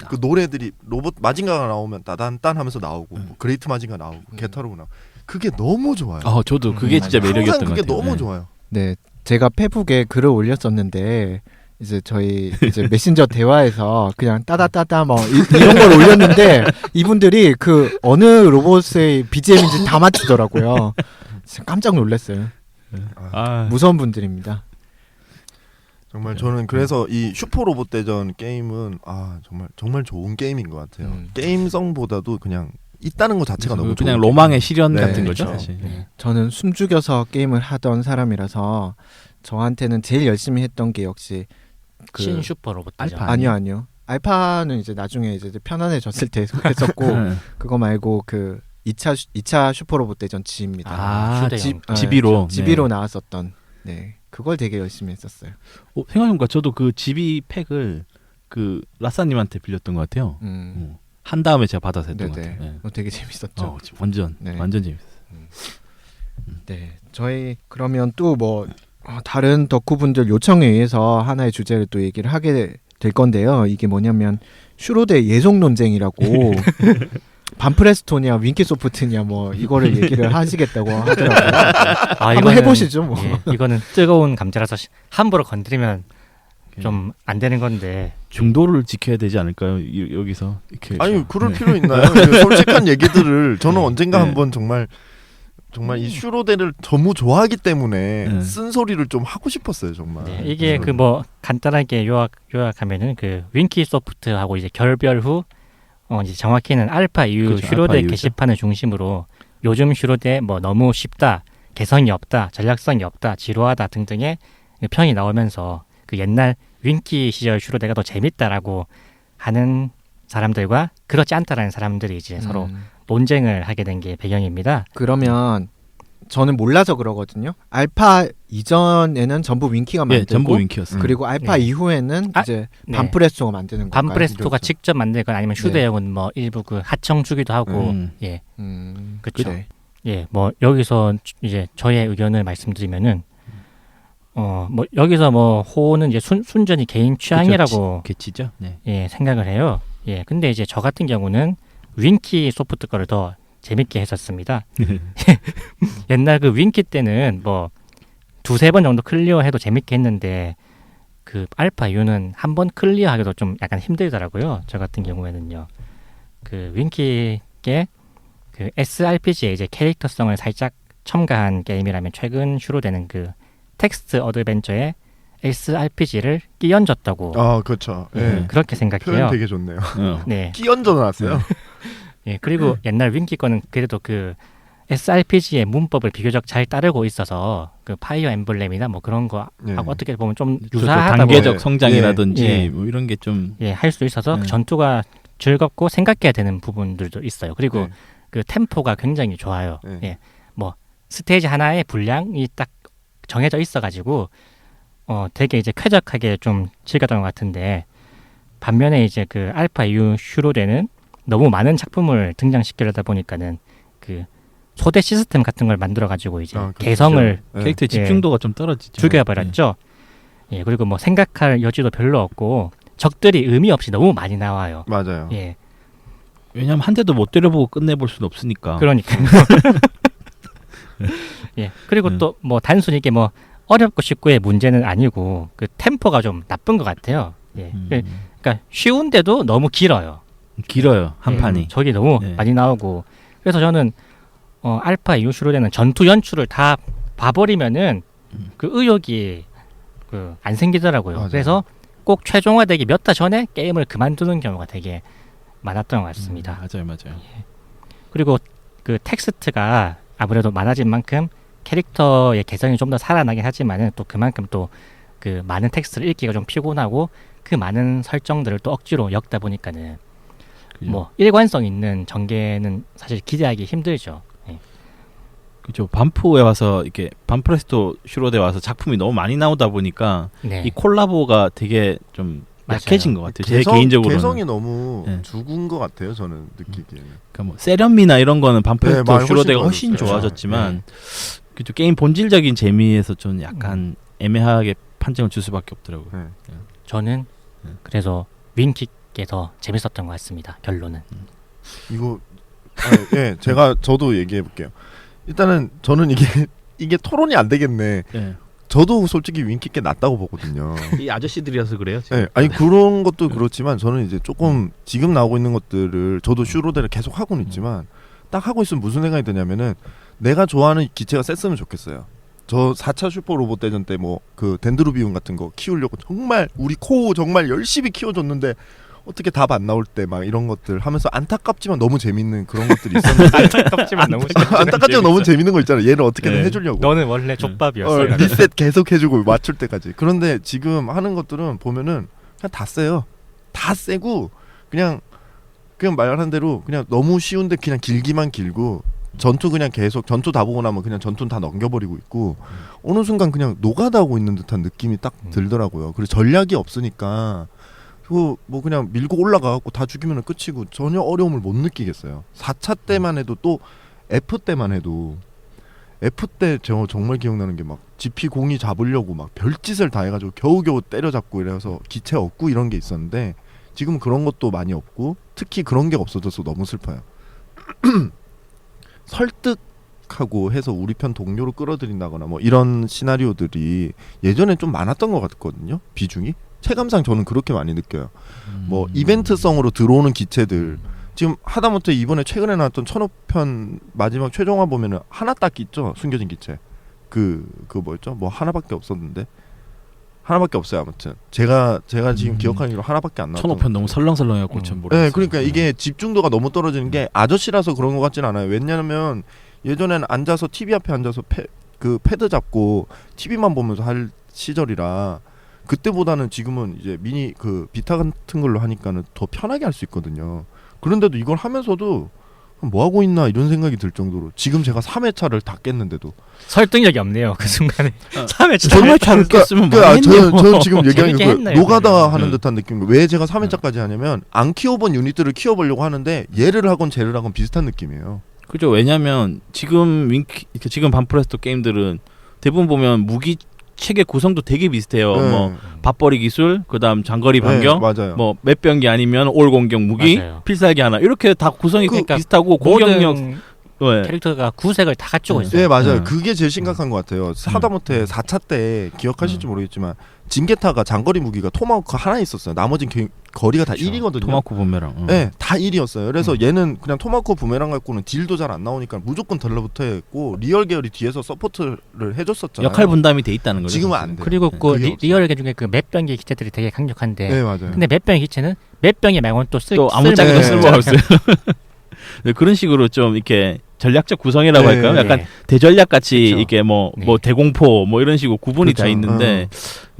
그 노래들이 로봇 마징가가 나오면 따단딴 하면서 나오고 뭐 그레이트 마징가 나오고 게타 로봇 나오고 그게 너무 좋아요. 저도 그게 진짜 매력이었던 항상 것 그게 같아요. 너무 네. 좋아요. 네, 제가 페북에 글을 올렸었는데 이제 저희 이제 메신저 대화에서 그냥 따다따다 뭐 이런 걸 올렸는데 이분들이 그 어느 로봇의 BGM인지 다 맞추더라고요. 진짜 깜짝 놀랐어요. 무서운 분들입니다. 정말 저는 그래서 이 슈퍼로봇 대전 게임은 정말 좋은 게임인 것 같아요. 게임성보다도 그냥 있다는 것 자체가 너무 그냥 좋은 로망의 실현 네, 같은 거죠. 그렇죠. 사실. 네. 저는 숨죽여서 게임을 하던 사람이라서 저한테는 제일 열심히 했던 게 역시 신 슈퍼 로봇 대전. 알파. 아니요. 알파는 이제 나중에 이제 편안해졌을 때 했었고 그거 말고 그 2차 슈퍼로봇 대전 G입니다. 휴대용. 지비로. 지비로 나왔었던. 네. 그걸 되게 열심히 했었어요. 생각해보니까 저도 그 지비 팩을 그 라싸님한테 빌렸던 것 같아요. 한 다음에 제가 받아서 했던 것 같아요. 네. 되게 재밌었죠. 완전 네. 완전 재밌었어요. 네. 저희 그러면 또 뭐 다른 덕후분들 요청에 의해서 하나의 주제를 또 얘기를 하게 될 건데요. 이게 뭐냐면 슈로데 예속 논쟁이라고 반프레스토냐 윈키소프트냐 뭐 이거를 얘기를 하시겠다고 하더라고요. 한번 해보시죠. 뭐. 예, 이거는 뜨거운 감자라서 함부로 건드리면 좀 안 되는 건데 중도를 지켜야 되지 않을까요? 여기서 이렇게 아니 그럴 네. 필요 있나요? 이게 솔직한 얘기들을 저는 네. 언젠가 네. 한번 정말 이 슈로데를 너무 좋아하기 때문에 네. 쓴소리를 좀 하고 싶었어요 정말. 네, 이게 그 뭐 간단하게 요약하면은 그 윈키 소프트하고 이제 결별 후 이제 정확히는 알파 이후 그렇죠, 슈로데 알파 이후죠. 게시판을 중심으로 요즘 슈로데 뭐 너무 쉽다, 개성이 없다, 전략성이 없다, 지루하다 등등의 평이 나오면서 그 옛날 윈키 시절 슈로데가 더 재밌다라고 하는 사람들과 그렇지 않다라는 사람들이 이제 서로 논쟁을 하게 된 게 배경입니다. 그러면 저는 몰라서 그러거든요. 알파 이전에는 전부 윈키가 예, 만들고 전부 윈키였어요. 그리고 알파 네. 이후에는 아, 이제 네. 반프레스토가 만드는 건가요? 반프레스토가 그렇죠. 직접 만들건 아니면 휴대용은 뭐 일부 그 하청 주기도 하고 예, 그쵸. 네. 예, 뭐 여기서 이제 저의 의견을 말씀드리면은 뭐 여기서 뭐 호는 이제 순전히 개인 취향이라고 개치죠. 네. 예, 생각을 해요. 예, 근데 이제 저 같은 경우는 윈키 소프트 거를 더 재밌게 했었습니다. 옛날 그 윈키 때는 뭐 두세 번 정도 클리어해도 재밌게 했는데 그 알파 이후는 한 번 클리어하기도 좀 약간 힘들더라고요. 저 같은 경우에는요. 그 윈키의 그 SRPG에 이제 캐릭터성을 살짝 첨가한 게임이라면 최근 슈로되는 그 텍스트 어드벤처에 SRPG를 끼얹었다고 아 그렇죠. 예. 그렇게 생각해요. 표현 되게 좋네요. 네. 끼얹어 놨어요. 예, 그리고 옛날 윈키 거는 그래도 그 SRPG의 문법을 비교적 잘 따르고 있어서 그 파이어 엠블렘이나 뭐 그런 거 예. 하고 어떻게 보면 좀 그렇죠. 유사하다고 단계적 예. 성장이라든지 예. 뭐 이런 게 좀 예, 할 수 있어서 그 예. 전투가 즐겁고 생각해야 되는 부분들도 있어요. 그리고 예. 그 템포가 굉장히 좋아요. 예. 예. 뭐 스테이지 하나의 분량이 딱 정해져 있어 가지고 되게 이제 쾌적하게 좀 즐겼던 것 같은데 반면에 이제 그 알파 이후 슈로데는 너무 많은 작품을 등장시키려다 보니까는 그 소대 시스템 같은 걸 만들어 가지고 이제 아, 그렇죠. 개성을 예. 캐릭터의 집중도가 좀 떨어지죠. 죽여버렸죠. 예, 그리고 뭐 생각할 여지도 별로 없고 적들이 의미 없이 너무 많이 나와요. 맞아요. 예, 왜냐하면 한 대도 못 때려보고 끝내볼 수는 없으니까. 그러니까요. 예, 그리고 또 뭐 단순히 이게 뭐 어렵고 쉽고의 문제는 아니고 그 템포가 좀 나쁜 것 같아요. 예, 그러니까 쉬운데도 너무 길어요. 길어요 한 예, 판이. 저기 너무 네. 많이 나오고 그래서 저는 알파 이후로 되는 전투 연출을 다 봐버리면은 그 의욕이 그 안 생기더라고요. 맞아요. 그래서 꼭 최종화되기 몇 달 전에 게임을 그만두는 경우가 되게 많았던 것 같습니다. 맞아요. 그리고 그 텍스트가 아무래도 많아진 만큼 캐릭터의 개성이 좀 더 살아나긴 하지만은 또 그만큼 또 그 많은 텍스트를 읽기가 좀 피곤하고 그 많은 설정들을 또 억지로 엮다 보니까는 그죠. 뭐 일관성 있는 전개는 사실 기대하기 힘들죠. 예. 그죠. 반프에 와서 이렇게 반프레스토 슈로데 와서 작품이 너무 많이 나오다 보니까 네. 이 콜라보가 되게 좀 맞아요. 약해진 것 같아요. 제 개인적으로는. 개성이 너무 네. 죽은 것 같아요. 저는 느끼기에는. 그러니까 뭐 세련미나 이런 거는 반프레스토 네, 훨씬 슈로데가 좋아졌어요. 훨씬 그렇죠. 좋아졌지만 그죠. 게임 본질적인 재미에서 좀 약간 애매하게 판정을 줄 수밖에 없더라고요. 네. 저는 그래서 윈킥게 더 재밌었던 것 같습니다. 결론은. 이거 예, 저도 얘기해 볼게요. 일단은 저는 이게 토론이 안 되겠네. 네. 저도 솔직히 윈키께 낫다고 보거든요. 이 아저씨들이라서 그래요. 지금. 네, 아니 그런 것도 그렇지만 저는 이제 조금 지금 나오고 있는 것들을 저도 슈로데를 계속 하고는 있지만 딱 하고 있으면 무슨 생각이 드냐면은 내가 좋아하는 기체가 셌으면 좋겠어요. 저 4차 슈퍼 로봇 대전 때 뭐 그 덴드로비움 같은 거 키우려고 정말 우리 코우 정말 열심히 키워줬는데 어떻게 답 안 나올 때 막 이런 것들 하면서 안타깝지만 너무 재밌는 그런 것들이 있었는데 안타깝지만 너무 안타깝지만 너무 재밌는 거 있잖아. 얘를 어떻게든 네. 해주려고. 너는 원래 족밥이었어. 리셋 계속 해주고 맞출 때까지. 그런데 지금 하는 것들은 보면은 그냥 다 세요. 다 세고 그냥 말한 대로 그냥 너무 쉬운데 그냥 길기만 길고 전투 그냥 계속 전투 다 보고 나면 그냥 전투는 다 넘겨버리고 있고 어느 순간 그냥 노가다하고 있는 듯한 느낌이 딱 들더라고요. 그리고 전략이 없으니까 그 뭐 그냥 밀고 올라가고 다 죽이면 끝이고 전혀 어려움을 못 느끼겠어요. 4차 때만 해도 또 F 때만 해도 F 때 저 정말 기억나는 게 막 GP 공이 잡으려고 막 별짓을 다 해가지고 겨우겨우 때려잡고 이래서 기체 얻고 이런 게 있었는데 지금 그런 것도 많이 없고 특히 그런 게 없어져서 너무 슬퍼요. 설득하고 해서 우리 편 동료로 끌어들인다거나 뭐 이런 시나리오들이 예전에 좀 많았던 것 같거든요. 비중이 체감상 저는 그렇게 많이 느껴요. 뭐 이벤트성으로 들어오는 기체들 지금 하다못해 이번에 최근에 나왔던 1000호 마지막 최종화 보면은 하나 딱 있죠. 숨겨진 기체. 그 뭐였죠? 뭐 하나밖에 없었는데 하나밖에 없어요. 아무튼 제가 지금 기억하기로 하나밖에 안 나왔던. 1000호 너무 설렁설렁해갖고 전 모르겠어요. 네, 그러니까 이게 집중도가 너무 떨어지는 게 아저씨라서 그런 것 같진 않아요. 왜냐하면 예전에는 앉아서 TV 앞에 앉아서 그 패드 잡고 TV만 보면서 할 시절이라 그때보다는 지금은 이제 미니 그 비타 같은 걸로 하니까는 더 편하게 할 수 있거든요. 그런데도 이걸 하면서도 뭐 하고 있나 이런 생각이 들 정도로 지금 제가 3회차를 다 깼는데도 설득력이 없네요. 그 순간에 3회차 정말 잘 깼으면 많이 했네요. 저는 지금 얘기하는 재밌게 거 했나요, 노가다 그러면? 하는 듯한 느낌인 거예요. 왜 제가 3회차까지 하냐면 안 키워본 유닛들을 키워보려고 하는데 얘를 하건 쟤를 하건 비슷한 느낌이에요. 그죠. 왜냐면 지금 지금 반프레스토 게임들은 대부분 보면 무기 체계 구성도 되게 비슷해요. 네. 뭐 밥벌이 기술, 그다음 장거리 반경, 네, 맞아요. 뭐 맷병기 아니면 올 공격 무기, 맞아요. 필살기 하나 이렇게 다 구성이 그러니까 비슷하고 공격력 모든 네. 캐릭터가 구색을 다 갖추고 네. 있어요. 네, 맞아요. 음. 그게 제일 심각한 것 같아요. 하다못해 4차 때 기억하실지 모르겠지만 징게타가 장거리 무기가 토마호크 하나 있었어요. 나머지는 거리가 다 그렇죠. 1이거든요. 토마호크 부메랑. 네, 다 1이었어요. 그래서 얘는 그냥 토마호크 부메랑 갖고는 딜도 잘 안 나오니까 무조건 달라붙어 있고 리얼 계열이 뒤에서 서포트를 해줬었잖아요. 역할 분담이 돼 있다는 거죠. 지금은 사실. 안 돼요. 그리고 네, 그 그게 없어요. 리얼 중에 그 맷병기 기체들이 되게 강력한데 네, 맞아요. 근데 맷병기 기체는 맷병기 말고는 또 아무짝에도 네. 쓸모가 없어요. 네, 그런 식으로 좀 이렇게 전략적 구성이라고 네. 할까요? 약간 네. 대전략 같이 그쵸. 이렇게 뭐 네. 대공포 뭐 이런 식으로 구분이 다 그쵸. 있는데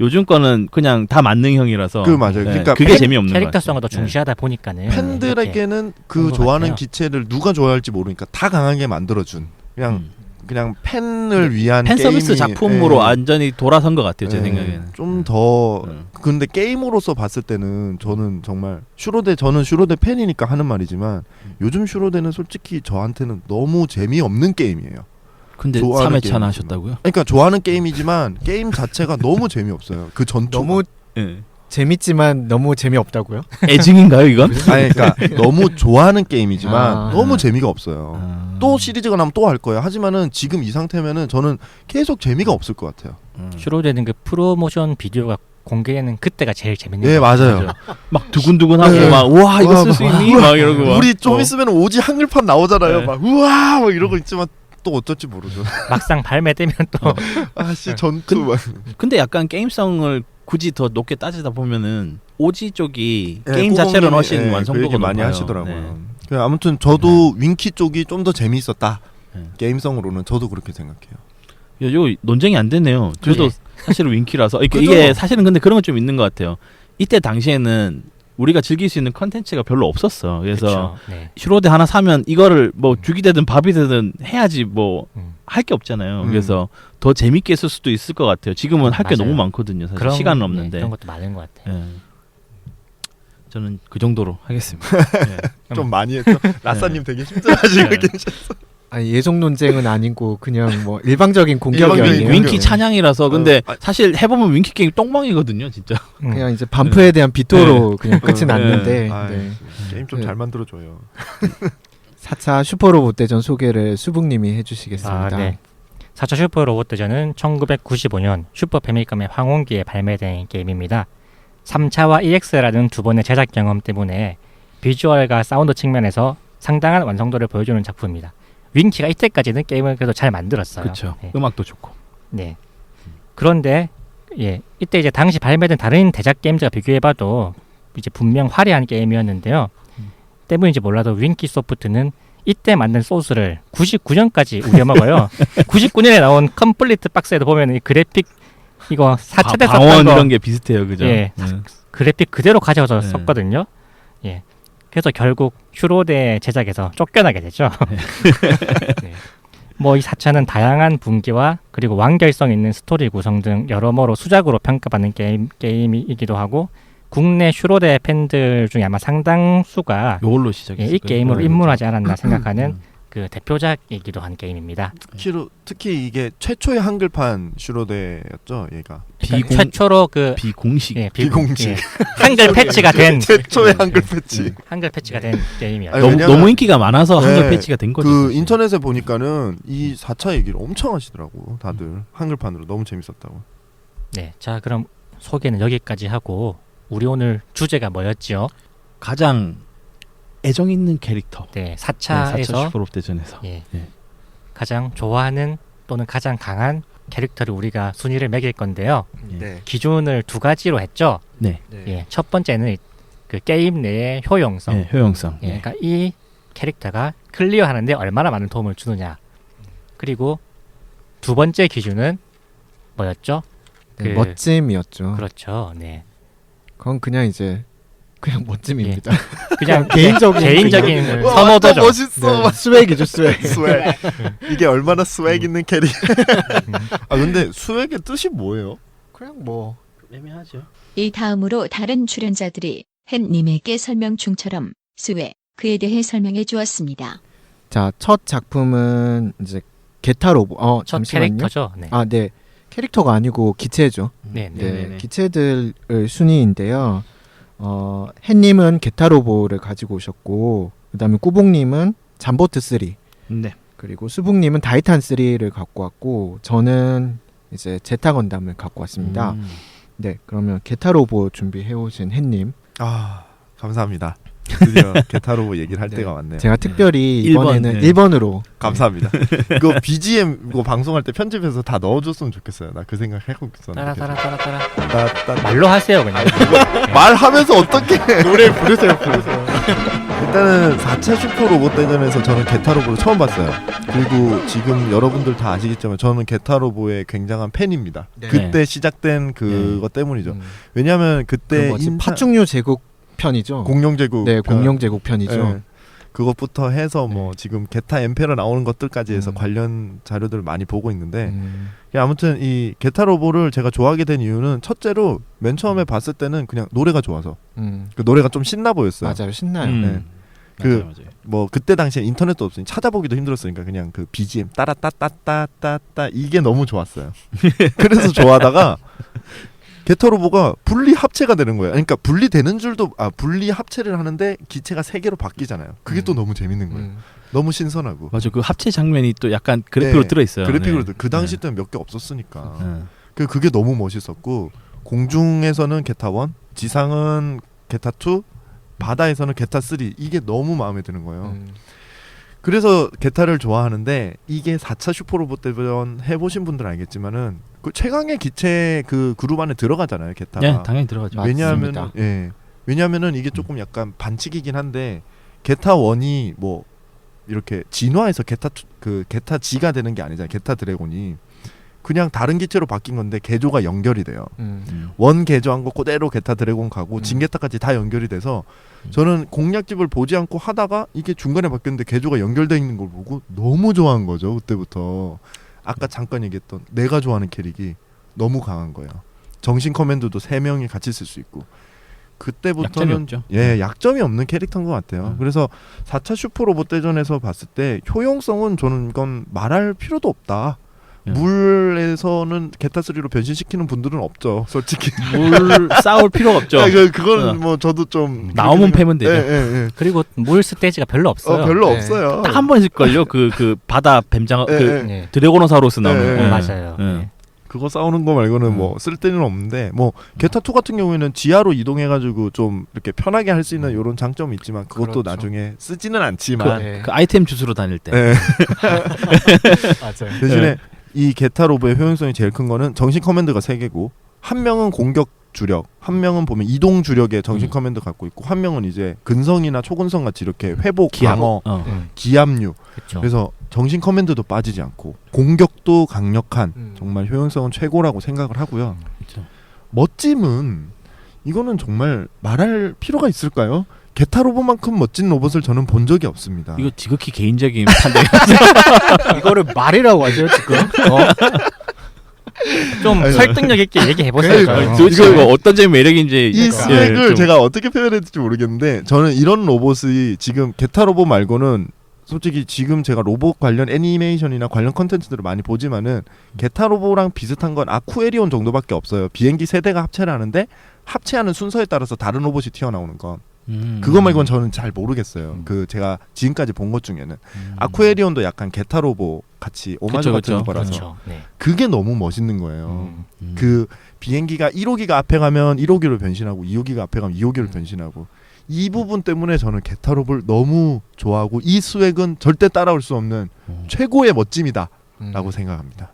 요즘 거는 그냥 다 만능형이라서 그 맞아요. 그러니까 그게 팬- 재미없는 거 캐릭터성을 더 같아요. 중시하다 보니까는 팬들에게는 그 그런 것 좋아하는 같아요. 기체를 누가 좋아할지 모르니까 다 강하게 만들어준 그냥 그냥 팬을 위한 팬 서비스 게임이, 작품으로 예. 완전히 돌아선 것 같아요. 제 예. 생각에는. 좀 더 음. 근데 게임으로서 봤을 때는 저는 정말 저는 슈로데 팬이니까 하는 말이지만 요즘 슈로데는 솔직히 저한테는 너무 재미없는 게임이에요. 근데 좋아하는 3회차나 하셨다고요? 그러니까 좋아하는 게임이지만 게임 자체가 너무 재미없어요. 그 전투 너무 예. 재밌지만 너무 재미없다고요? 애증인가요, 이건? 아니 그러니까 너무 좋아하는 게임이지만 아. 너무 재미가 없어요. 아. 또 시리즈가 나면 또 할 거예요. 하지만은 지금 이 상태면은 저는 계속 재미가 없을 것 같아요. 주로 되는 그 프로모션 비디오가 공개되는 그때가 제일 재밌는 예, 것 같아요. 맞아요. 막 두근두근하고 네. 막 와 이거 와, 쓸 수 막, 있니? 막 이러고 막. 우리 좀 있으면 오지 한글판 나오잖아요. 네. 막 우와 막 이러고 있지만 또 어쩔지 모르죠. 막상 발매되면 또 아씨 전투 막. 근데 약간 게임성을 굳이 더 높게 따지다 보면은 오지 쪽이 예, 게임 자체로는 훨씬 그 완성도가 얘기 많이 높아요. 하시더라고요. 네. 그 아무튼 저도 윈키 쪽이 좀 더 재미있었다. 네. 게임성으로는 저도 그렇게 생각해요. 이거 논쟁이 안 되네요. 저도 사실은 윈키라서 그죠? 이게 사실은 근데 그런 건 좀 있는 것 같아요. 이때 당시에는 우리가 즐길 수 있는 컨텐츠가 별로 없었어. 그래서 그쵸. 네. 슈로데 하나 사면 이거를 뭐 죽이 되든 밥이 되든 해야지 뭐 음. 할 게 없잖아요. 음. 그래서 더 재밌게 했을 수도 있을 것 같아요. 지금은 할 게 맞아요. 너무 많거든요. 사실 그런 시간은 네, 없는데. 그런 것도 많은 것 같아요. 예. 저는 그 정도로 하겠습니다. 예. 좀 많이 했죠. 라싸님 되게 힘들어하시고 네. 계셨어. 아니 예속 논쟁은 아니고 그냥 뭐 일방적인 공격이 일방적인 아니에요. 공격. 윈키 찬양이라서 근데 아. 사실 해보면 윈키 게임 똥망이거든요, 진짜. 그냥 이제 반프에 대한 비토로 그냥 끝이 네. 났는데 아이, 네. 게임 좀 네. 잘 만들어줘요. 4차 슈퍼로봇 대전 소개를 수북님이 해주시겠습니다. 아, 네. 4차 슈퍼 로봇 대전은 1995년 슈퍼 패미컴의 황혼기에 발매된 게임입니다. 3차와 EX라는 두 번의 제작 경험 때문에 비주얼과 사운드 측면에서 상당한 완성도를 보여주는 작품입니다. 윈키가 이때까지는 게임을 그래도 잘 만들었어요. 그렇죠. 네. 음악도 좋고. 네. 그런데 이때 이제 당시 발매된 다른 대작 게임들과 비교해봐도 이제 분명 화려한 게임이었는데요. 때문인지 몰라도 윈키 소프트는 이때 만든 소스를 99년까지 우려먹어요. 99년에 나온 컴플리트 박스에도 보면 이 그래픽 이거 4차 때 방원 썼던 거 이런 게 비슷해요, 그죠? 예. 네. 그래픽 그대로 가져와서 네. 썼거든요. 예. 그래서 결국 슈로데 제작에서 쫓겨나게 되죠. 네. 뭐 이 4차는 다양한 분기와 그리고 완결성 있는 스토리 구성 등 여러모로 수작으로 평가받는 게임이기도 하고 국내 슈로데 팬들 중에 아마 상당수가 요걸로 이 시작했어요. 게임으로 입문하지 않았나 생각하는 그 대표작이기도 한 게임입니다. 특히 이게 최초의 한글판 슈로데였죠, 얘가. 그러니까 최초로 그 비공식. 예, 비공식. 예, 한글 패치가 된 최초의 한글 패치. 한글 패치가 된 게임이었죠. 아니, 너무, 왜냐면- 너무 인기가 많아서 한글 네, 패치가 된 거죠. 그 사실. 인터넷에 보니까는 이 4차 얘기를 엄청 하시더라고, 다들. 한글판으로 너무 재밌었다고. 네, 자 그럼 소개는 여기까지 하고 우리 오늘 주제가 뭐였죠? 가장 애정 있는 캐릭터. 네, 4차 4차에서 슈퍼롭 대전에서. 예, 예. 가장 좋아하는 또는 가장 강한 캐릭터를 우리가 순위를 매길 건데요. 예. 기준을 두 가지로 했죠. 네. 예, 첫 번째는 그 게임 내의 효용성. 예, 효용성. 예, 그러니까 이 캐릭터가 클리어하는데 얼마나 많은 도움을 주느냐. 그리고 두 번째 기준은 뭐였죠? 네, 그- 멋짐이었죠. 그렇죠. 네, 그건 그냥 이제 그냥 멋짐입니다. 그냥 개인적인 선호도죠. 멋있어. 네, 스웩이죠, 스웩. 스웩. 이게 얼마나 스웩 있는 캐릭. 아 근데 스웩의 뜻이 뭐예요? 그냥 뭐 애매하죠. 이 다음으로 다른 출연자들이 헨님에게 설명 중처럼 스웨 그에 대해 설명해 주었습니다. 자, 첫 작품은 이제 게타로보. 첫 잠시만요. 캐릭터죠. 네, 아, 네. 캐릭터가 아니고 기체죠. 네, 네. 네, 네네네. 기체들의 순위인데요. 햇님은 게타로보를 가지고 오셨고, 그다음에 꾸봉님은 잠보트 3, 네. 그리고 수북님은 다이탄 3를 갖고 왔고, 저는 이제 제타 건담을 갖고 왔습니다. 네, 그러면 게타로보 준비해 오신 햇님, 아 감사합니다. 드디어 게타로보 얘기를 할 네. 때가 왔네요. 제가 특별히 이번에는 1번, 1번으로 감사합니다. 이거 BGM 이거 방송할 때 편집해서 다 넣어줬으면 좋겠어요. 나 그 생각 해보고 있었는데. 따라 말로 하세요 그냥. 말하면서 어떻게 노래 부르세요, 부르세요. 일단은 4차 슈퍼 로봇 대전에서 저는 게타로보를 처음 봤어요. 그리고 지금 여러분들 다 아시겠지만 저는 게타로보의 굉장한 팬입니다. 네. 그때 시작된 그거 때문이죠. 왜냐하면 그때 파충류 제국 편이죠. 공룡제국 네, 편. 공룡 제국 편이죠. 네. 그것부터 해서 뭐 지금 게타 엠페러 나오는 것들까지 해서 음. 관련 자료들을 많이 보고 있는데 음, 아무튼 이 게타로보를 제가 좋아하게 된 이유는 첫째로 맨 처음에 봤을 때는 그냥 노래가 좋아서 그 노래가 좀 신나 보였어요. 맞아요, 신나요. 네. 맞아요. 뭐 그때 당시에 인터넷도 없으니 찾아보기도 힘들었으니까 그냥 그 BGM 따라따따따따따 이게 너무 좋았어요. 그래서 좋아하다가 게타로보가 분리 합체가 되는 거예요. 그러니까 분리되는 줄도 분리 합체를 하는데 기체가 세 개로 바뀌잖아요. 그게 또 너무 재밌는 거예요. 너무 신선하고. 맞아. 그 합체 장면이 또 약간 그래픽으로 네, 들어 있어요. 그래픽으로 네. 그 당시 네. 때는 몇 개 없었으니까. 네. 그게 너무 멋있었고 공중에서는 게타 1, 지상은 게타 2, 바다에서는 게타 3 이게 너무 마음에 드는 거예요. 그래서 게타를 좋아하는데 이게 4차 슈퍼로봇 대전 해보신 분들은 알겠지만은 그 최강의 기체 그 그룹 안에 들어가잖아요, 게타가. 네, 당연히 들어가죠. 맞습니다. 왜냐하면 왜냐하면은 이게 조금 약간 반칙이긴 한데 게타 1이 뭐 이렇게 진화해서 게타 G가 되는 게 아니잖아요. 게타 드래곤이 그냥 다른 기체로 바뀐 건데 개조가 연결이 돼요. 원 개조한 거 그대로 게타 드래곤 가고 진게타까지 다 연결이 돼서 저는 공략집을 보지 않고 하다가 이게 중간에 바뀌었는데 개조가 연결돼 있는 걸 보고 너무 좋아한 거죠. 그때부터 아까 잠깐 얘기했던 내가 좋아하는 캐릭이 너무 강한 거예요. 정신 커맨드도 3명이 같이 쓸 수 있고 그때부터는 약점이 없죠. 약점이 없는 캐릭터인 것 같아요. 그래서 4차 슈퍼 로봇 대전에서 봤을 때 효용성은 저는 이건 말할 필요도 없다. 물에서는 게타 3로 변신시키는 분들은 없죠, 솔직히. 물 싸울 필요가 없죠. 그건 뭐 저도 좀 나오면 패면 되죠. 그리고 물 스테이지가 별로 없어요. 별로 네. 없어요. 딱 한 번 있을걸요. 그 바다 뱀장 네, 그 네. 드래고노사우루스 나오는. 네, 맞아요. 네. 네. 그거 싸우는 거 말고는 뭐 쓸 데는 없는데 뭐 게타 2 같은 경우에는 지하로 이동해가지고 좀 이렇게 편하게 할 수 있는 이런 장점이 있지만 그것도 그렇죠. 나중에 쓰지는 않지만 네. 그 아이템 주스로 다닐 때. 네. 맞아요. 대신에 이 게타 로보의 효용성이 제일 큰 거는 정신 커맨드가 3개고 한 명은 공격 주력, 한 명은 보면 이동 주력의 정신 커맨드 갖고 있고 한 명은 이제 근성이나 초근성 같이 이렇게 회복, 방어, 기압류. 그렇죠. 그래서 정신 커맨드도 빠지지 않고 공격도 강력한 정말 효용성은 최고라고 생각을 하고요. 그렇죠. 멋짐은 이거는 정말 말할 필요가 있을까요? 게타 로봇만큼 멋진 로봇을 저는 본 적이 없습니다. 이거 지극히 개인적인 판단. 이거를 말이라고 하죠, 지금. 좀 아니, 설득력 있게 얘기해 보세요. 그러니까. 도대체 이거 어떤 점이 매력인지 이 스펙을 좀- 제가 어떻게 표현해야 될지 모르겠는데 저는 이런 로봇이 지금 게타 로봇 말고는 솔직히 지금 제가 로봇 관련 애니메이션이나 관련 컨텐츠들을 많이 보지만은 게타 로보랑 비슷한 건 아쿠에리온 정도밖에 없어요. 비행기 세대가 합체를 하는데 합체하는 순서에 따라서 다른 로봇이 튀어나오는 거. 그거 말고는 저는 잘 모르겠어요. 그 제가 지금까지 본 것 중에는 아쿠에리온도 약간 게타 로보 같이 오마주 같은 거라서 그렇죠. 네. 그게 너무 멋있는 거예요. 그 비행기가 1호기가 앞에 가면 1호기로 변신하고 2호기가 앞에 가면 2호기로 변신하고 이 부분 때문에 저는 게타롭을 너무 좋아하고 이 스웩은 절대 따라올 수 없는 최고의 멋짐이다라고 생각합니다.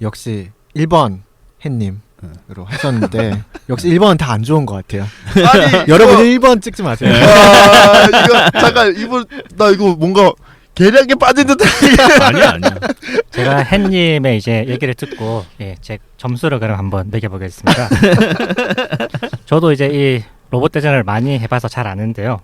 역시 1번 햇님으로 하셨는데 역시 1번은 다 안 좋은 것 같아요. 아니 여러분 1번 찍지 마세요. 이거 잠깐 이분 나 이거 뭔가 계략에 빠진 듯한 아니야. 제가 햇님의 이제 얘기를 듣고 제 점수를 그럼 한번 매겨보겠습니다. 저도 이제 이 로봇 대전을 많이 해봐서 잘 아는데요.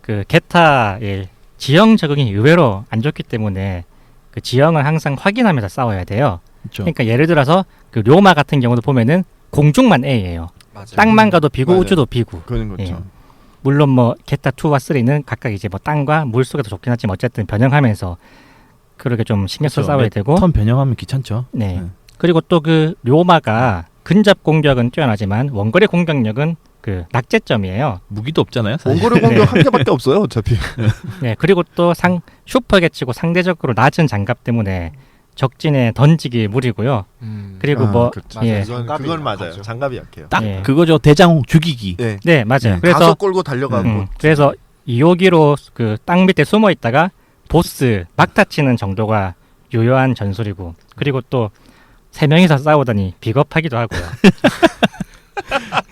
그 게타의 지형 적응이 의외로 안 좋기 때문에 그 지형을 항상 확인하면서 싸워야 돼요. 그렇죠. 그러니까 예를 들어서 그 료마 같은 경우도 보면은 공중만 A예요. 땅만 가도 B고 맞아요. 우주도 B고. 그런 거죠. 예. 물론 뭐 게타 2와 3는 각각 이제 뭐 땅과 물 속에도 좋긴 하지만 어쨌든 변형하면서 그렇게 좀 신경 써 싸워야 되고. 턴 변형하면 귀찮죠. 네. 그리고 또 그 료마가 근접 공격은 뛰어나지만 원거리 공격력은 그 낙제점이에요. 무기도 없잖아요. 사실. 원거리 공격 한 개밖에 없어요. 어차피. 네. 그리고 또 슈퍼 개치고 상대적으로 낮은 장갑 때문에 적진에 던지기 무리고요. 그리고 뭐 그렇죠. 예. 그건 맞아요. 장갑이 약해요. 딱 예. 그거죠. 대장 죽이기. 네. 네, 맞아요. 네. 그래서 가서 끌고 달려가고. 그래서 2호기로 그 땅 밑에 숨어 있다가 보스 막타치는 정도가 유효한 전술이고 그리고 또 세 명이서 싸우더니 비겁하기도 하고요.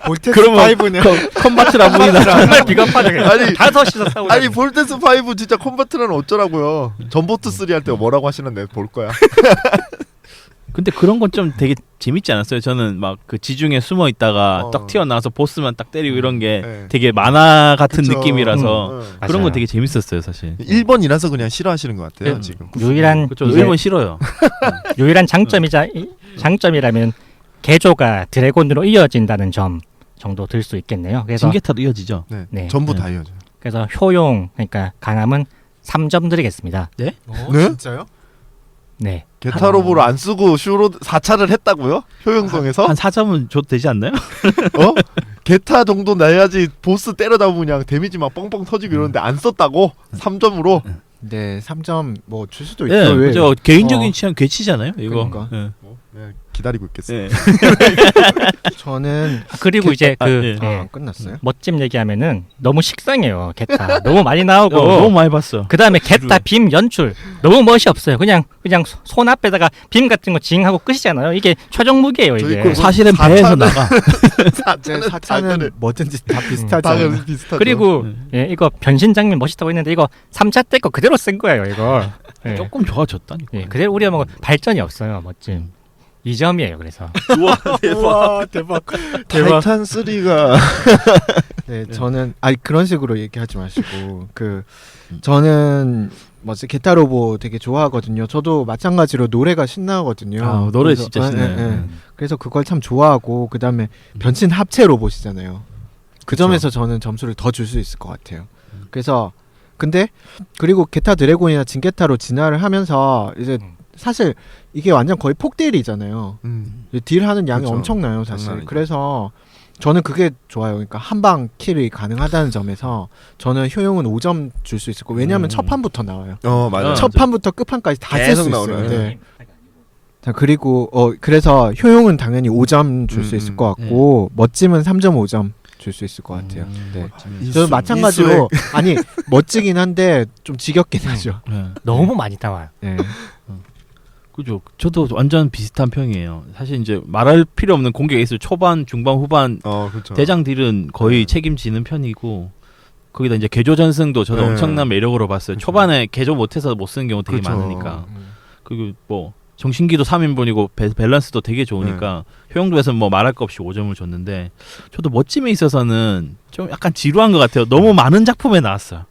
볼테스 그러면 5는 컴바트라 보이나. 정말 비겁하죠. 아니, 다섯이서 싸우더니. 아니 볼테스 5 진짜 컴바트는 어쩌라고요. 전보트 3 할 때 뭐라고 하시는데 볼 거야. 근데 그런 건 좀 되게 재밌지 않았어요? 저는 막 그 지중해 숨어 있다가 떡 튀어나와서 보스만 딱 때리고 이런 게 네. 되게 만화 같은 그쵸. 느낌이라서 응. 그런 맞아요. 건 되게 재밌었어요, 사실. 1번이라서 그냥 싫어하시는 것 같아요. 그 지금. 유일한 그렇죠. 이제 일본 싫어요. 유일한 장점이라면 개조가 드래곤으로 이어진다는 점 정도 들 수 있겠네요. 그래서 징계타도 이어지죠. 네. 네. 전부 네. 다 이어져요. 그래서 효용 그러니까 강함은 3점 드리겠습니다. 네? 진짜요? 네. 게타로보를 안 쓰고 슈로 4차를 했다고요? 효용성에서? 한 4점은 줘도 되지 않나요? 어? 게타 정도 내야지 보스 때려다 보면 그냥 데미지 막 뻥뻥 터지고 이러는데 안 썼다고? 3점으로? 네, 3점 뭐 줄 수도 있죠. 예, 왜? 저 개인적인 취향 괴치잖아요, 이거. 그러니까. 예. 네, 기다리고 있겠습니다. 예. 저는 그리고 이제 아, 그 예. 예, 끝났어요. 멋짐 얘기하면은 너무 식상해요. 게타 너무 많이 나오고 너무 많이 봤어. 그 다음에 게타 빔 연출 너무 멋이 없어요. 그냥 손 앞에다가 빔 같은 거 징하고 끝이잖아요. 이게 최종 무기예요. 이게. 저희 사실은 배에서 나가. 4차는 뭐든지 다 비슷하잖아요. 당연히 비슷하죠. 그리고 예, 이거 변신 장면 멋있다고 했는데 이거 3차 때 거 그대로 쓴 거예요. 이거. 예. 조금 좋아졌다니까. 예, 그대로 우리가 발전이 없어요. 멋짐. 2점이에요. 그래서. 우와, 우와, 대박. 타이탄 3가 네, 저는 그런 식으로 얘기하지 마시고 저는 뭐지 게타로보 되게 좋아하거든요. 저도 마찬가지로 노래가 신나거든요. 아, 노래 그래서- 진짜 신나요. 예, 예. 그래서 그걸 참 좋아하고 그다음에 변신 합체 로봇이잖아요. 그 그쵸. 점에서 저는 점수를 더 줄 수 있을 것 같아요. 그래서 근데 그리고 게타 드래곤이나 진게타로 진화를 하면서 이제 사실 이게 완전 거의 폭딜이잖아요. 딜하는 양이 그쵸. 엄청나요, 장난 사실. 아니죠. 그래서 저는 그게 좋아요. 그러니까 한방 킬이 가능하다는 점에서 저는 효용은 5점 줄 수 있을 거고 왜냐하면 첫 판부터 나와요. 맞아요. 첫 판부터 끝판까지 다 쓸 계속 수 있어요. 나오네요. 네. 자 그리고 그래서 효용은 당연히 5점 줄 수 있을 것 같고 멋짐은 3.5점 줄 수 있을 것 같아요. 네. 저는 마찬가지로 아니 멋지긴 한데 좀 지겹긴 하죠. 예. 너무 많이 나와요. 네. 그죠. 저도 완전 비슷한 평이에요. 사실 이제 말할 필요 없는 공격 에이스 초반, 중반, 후반 그렇죠. 대장 딜은 거의 책임지는 편이고 거기다 이제 개조 전승도 저도 네. 엄청난 매력으로 봤어요. 그렇죠. 초반에 개조 못해서 못 쓰는 경우 되게 그렇죠. 많으니까. 그리고 뭐 정신기도 3인분이고 밸런스도 되게 좋으니까 효용도에서는 뭐 말할 거 없이 5점을 줬는데 저도 멋짐에 있어서는 좀 약간 지루한 것 같아요. 너무 많은 작품에 나왔어요.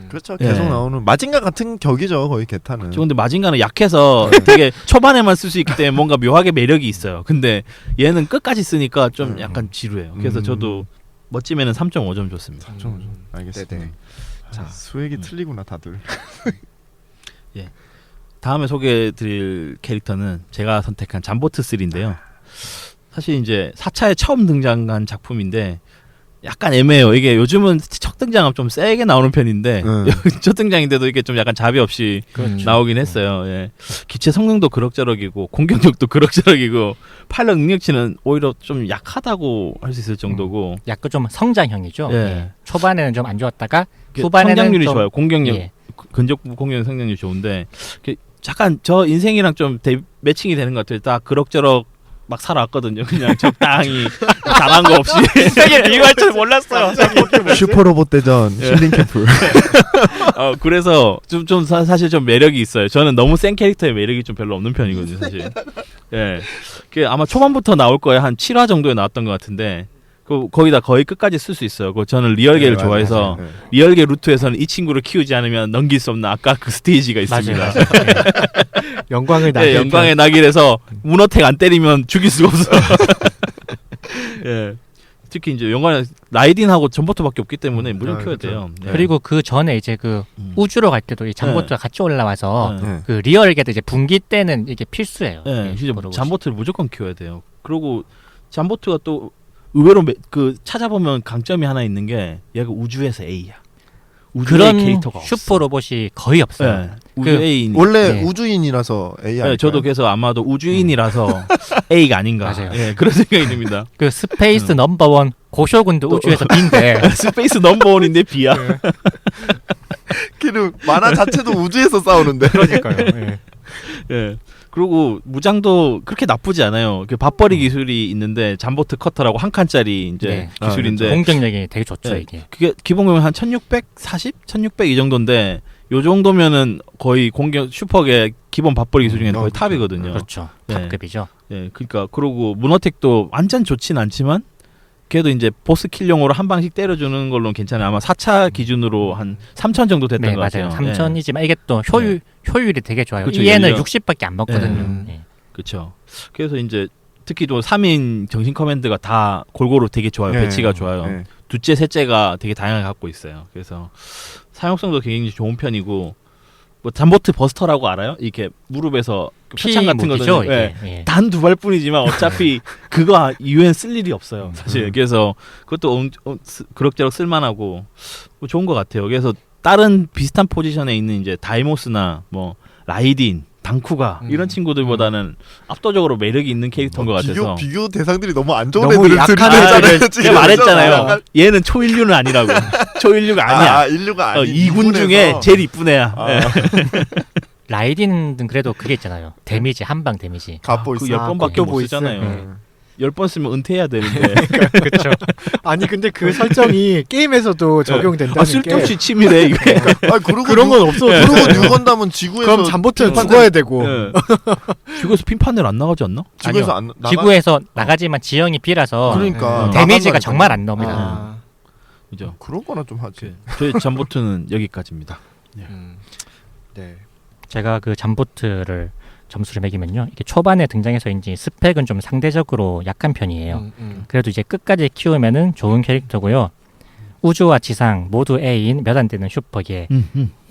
그렇죠. 예. 계속 나오는 마징가 같은 격이죠. 거의 게타는. 저 근데 마징가는 약해서 되게 초반에만 쓸 수 있기 때문에 뭔가 묘하게 매력이 있어요. 근데 얘는 끝까지 쓰니까 좀 약간 지루해요. 그래서 저도 멋짐에는 3.5점 줬습니다. 알겠습니다. 네네. 자, 수액이 틀리구나 다들. 다음에 소개해드릴 캐릭터는 제가 선택한 잠보트 3인데요. 사실 이제 4차에 처음 등장한 작품인데 약간 애매해요. 이게 요즘은 첫 등장은 좀 세게 나오는 편인데 첫 등장인데도 이게 좀 약간 자비 없이 나오긴 했어요. 예. 기체 성능도 그럭저럭이고 공격력도 그럭저럭이고 파일럿 능력치는 오히려 좀 약하다고 할 수 있을 정도고 약간 좀 성장형이죠. 예. 예. 초반에는 좀 안 좋았다가 이게 후반에는 성장률이 좀, 좋아요. 공격력 예. 근접부 공격 성장률이 좋은데 약간 저 인생이랑 좀 매칭이 되는 것 같아요. 딱 그럭저럭 막 살아왔거든요. 그냥 적당히 잘한 거 없이. 인생에 비교할 줄 몰랐어요. 슈퍼로봇 대전 신링 캠프. 그래서 좀 사실 좀 매력이 있어요. 저는 너무 센 캐릭터의 매력이 좀 별로 없는 편이거든요, 사실. 예. 그 아마 초반부터 나올 거에 한 7화 정도에 나왔던 것 같은데 거기다 거의 끝까지 쓸 수 있어요. 저는 리얼계를 네, 좋아해서 맞아요. 네. 리얼계 루트에서는 이 친구를 키우지 않으면 넘길 수 없는 아까 그 스테이지가 있습니다. 맞아요. 영광을 네, 나길 영광의 낙일에서 문어택 안 때리면 죽일 수가 없어. 예. 특히 이제 영광의 라이딘하고 전보트밖에 없기 때문에 무조건 키워야 그쵸. 돼요. 예. 그리고 그 전에 이제 그 우주로 갈 때도 이 잠보트가 같이 올라와서 네. 그 리얼계도 이제 분기 때는 이게 필수예요. 예, 예, 진짜 슈퍼로봇이. 잠보트를 무조건 키워야 돼요. 그리고 잠보트가 또 의외로 그 찾아보면 강점이 하나 있는 게 얘가 우주에서 A야. 우주의 그런 캐릭터가 없어. 슈퍼 로봇이 거의 없어요. 예, 우주 그 A. 원래 네. 우주인이라서 A 아닐까요? 네, 저도 그래서 아마도 우주인이라서 A가 아닌가. 맞아요. 예, 그런 생각이 듭니다. 그 스페이스 넘버원 고쇼군도 우주에서 B인데 스페이스 넘버원인데 B야. 걔는 만화 자체도 우주에서 싸우는데. 그러니까요. 예. 예. 그리고 무장도 그렇게 나쁘지 않아요. 그 밥벌이 기술이 있는데 잠보트 커터라고 한 칸짜리 이제 네. 기술인데 공격력이 되게 좋죠 네. 이게. 그게 기본금은 한 1640, 1600 이 정도인데 요 정도면은 거의 공격 슈퍼의 기본 밥벌이 기술 중에 거의 탑이거든요. 그렇죠. 네. 탑급이죠. 예, 그러니까 그러고 문어택도 완전 좋진 않지만 걔도 이제 보스 킬용으로 한 방씩 때려주는 걸로는 괜찮아요. 아마 4차 기준으로 한 3000 정도 됐던 네, 것 같아요. 맞아요. 3000이지만 이게 또 효율이 되게 좋아요. 그렇죠, 얘는 연료. 60밖에 안 먹거든요. 네. 예. 그렇죠. 그래서 이제 특히 또 3인 정신 커맨드가 다 골고루 되게 좋아요. 네. 배치가 좋아요. 네. 둘째, 셋째가 되게 다양하게 갖고 있어요. 그래서 사용성도 굉장히 좋은 편이고 뭐 잠보트 버스터라고 알아요? 이렇게 무릎에서 표창 같은 무기죠, 거든요. 예. 이게. 예. 단 두 발뿐이지만 어차피 그거 이후엔 쓸 일이 없어요. 사실 그래서 그것도 그럭저럭 쓸만하고 뭐 좋은 것 같아요. 그래서 다른 비슷한 포지션에 있는 이제 다이모스나 뭐 라이딘, 당쿠가 이런 친구들보다는 압도적으로 매력이 있는 캐릭터인 것 같아서 비교 대상들이 너무 안 좋은 너무 애들을 약한 들이잖아요. 제가 지금. 말했잖아요. 얘는 초인류는 아니라고. 초인류가 아니야. 인류가 아니. 이군 중에 제일 이쁜 애야. 예. 라이딘은 그래도 그게 있잖아요. 데미지 한방 데미지. 갑보 그 있어. 10번밖에 못 쓰잖아요. 네. 10번 쓰면 은퇴해야 되는데. 그렇죠. 아니 근데 그 설정이 게임에서도 적용된다는 쓸데없이 게 치밀해 이게. 아 그리고 그런 건 없어. 그리고 뉴건담은 지구에서 그럼 잠보트는 핀판 죽어야 되고. 예. 지구에서 핀판넬 안 나가지 않나? 지구에서 안 나가. 지구에서 나가지만 지형이 비라서 그러니까 데미지가 나간다니까. 정말 안 나옵니다. 아, 그죠. 그런 거나 좀 하지. 저희 잠보트는 여기까지입니다. 네. 제가 그 잠보트를 점수를 매기면요. 이게 초반에 등장해서인지 스펙은 좀 상대적으로 약한 편이에요. 그래도 이제 끝까지 키우면은 좋은 캐릭터고요. 우주와 지상 모두 A인 몇 안 되는 슈퍼계.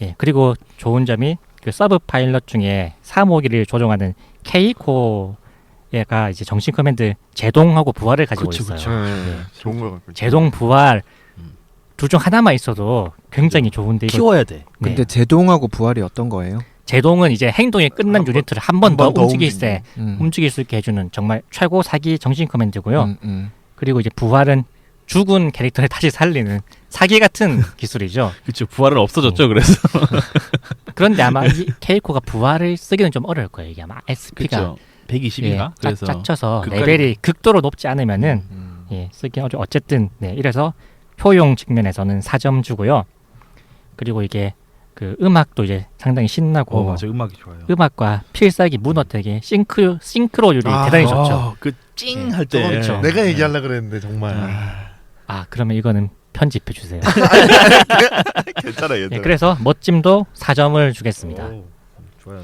예. 그리고 좋은 점이 그 서브 파일럿 중에 3호기를 조종하는 케이코가 이제 정신 커맨드 제동하고 부활을 가지고 그쵸, 있어요. 그쵸. 네. 좋은 거 같고. 제동 부활 둘 중 하나만 있어도 굉장히 좋은데 이거 키워야 돼. 네. 근데 제동하고 부활이 어떤 거예요? 제동은 이제 행동이 끝난 유니트를 한 번 더 움직일 때 음. 움직일 수 있게 해주는 정말 최고 사기 정신 커맨드고요. 그리고 이제 부활은 죽은 캐릭터를 다시 살리는 사기 같은 기술이죠. 그렇죠. 부활은 없어졌죠. 그래서. 그런데 아마 이 케이코가 부활을 쓰기는 좀 어려울 거예요. 이게 아마 SP가 그렇죠. 120인가? 그래서 짝쳐서 극까지. 레벨이 극도로 높지 않으면은 예, 쓰기 어쨌든 네, 이래서 효용 측면에서는 4점 주고요. 그리고 이게 그 음악도 이제 상당히 신나고 맞아. 음악이 좋아요. 음악과 필살기 문어택의 싱크로율이 대단히 좋죠. 그찡 할 때. 그렇죠. 내가 얘기하려 그랬는데 정말 아 그러면 이거는 편집해 주세요. 괜찮아. 예, 그래서 멋짐도 4점을 주겠습니다. 좋아요.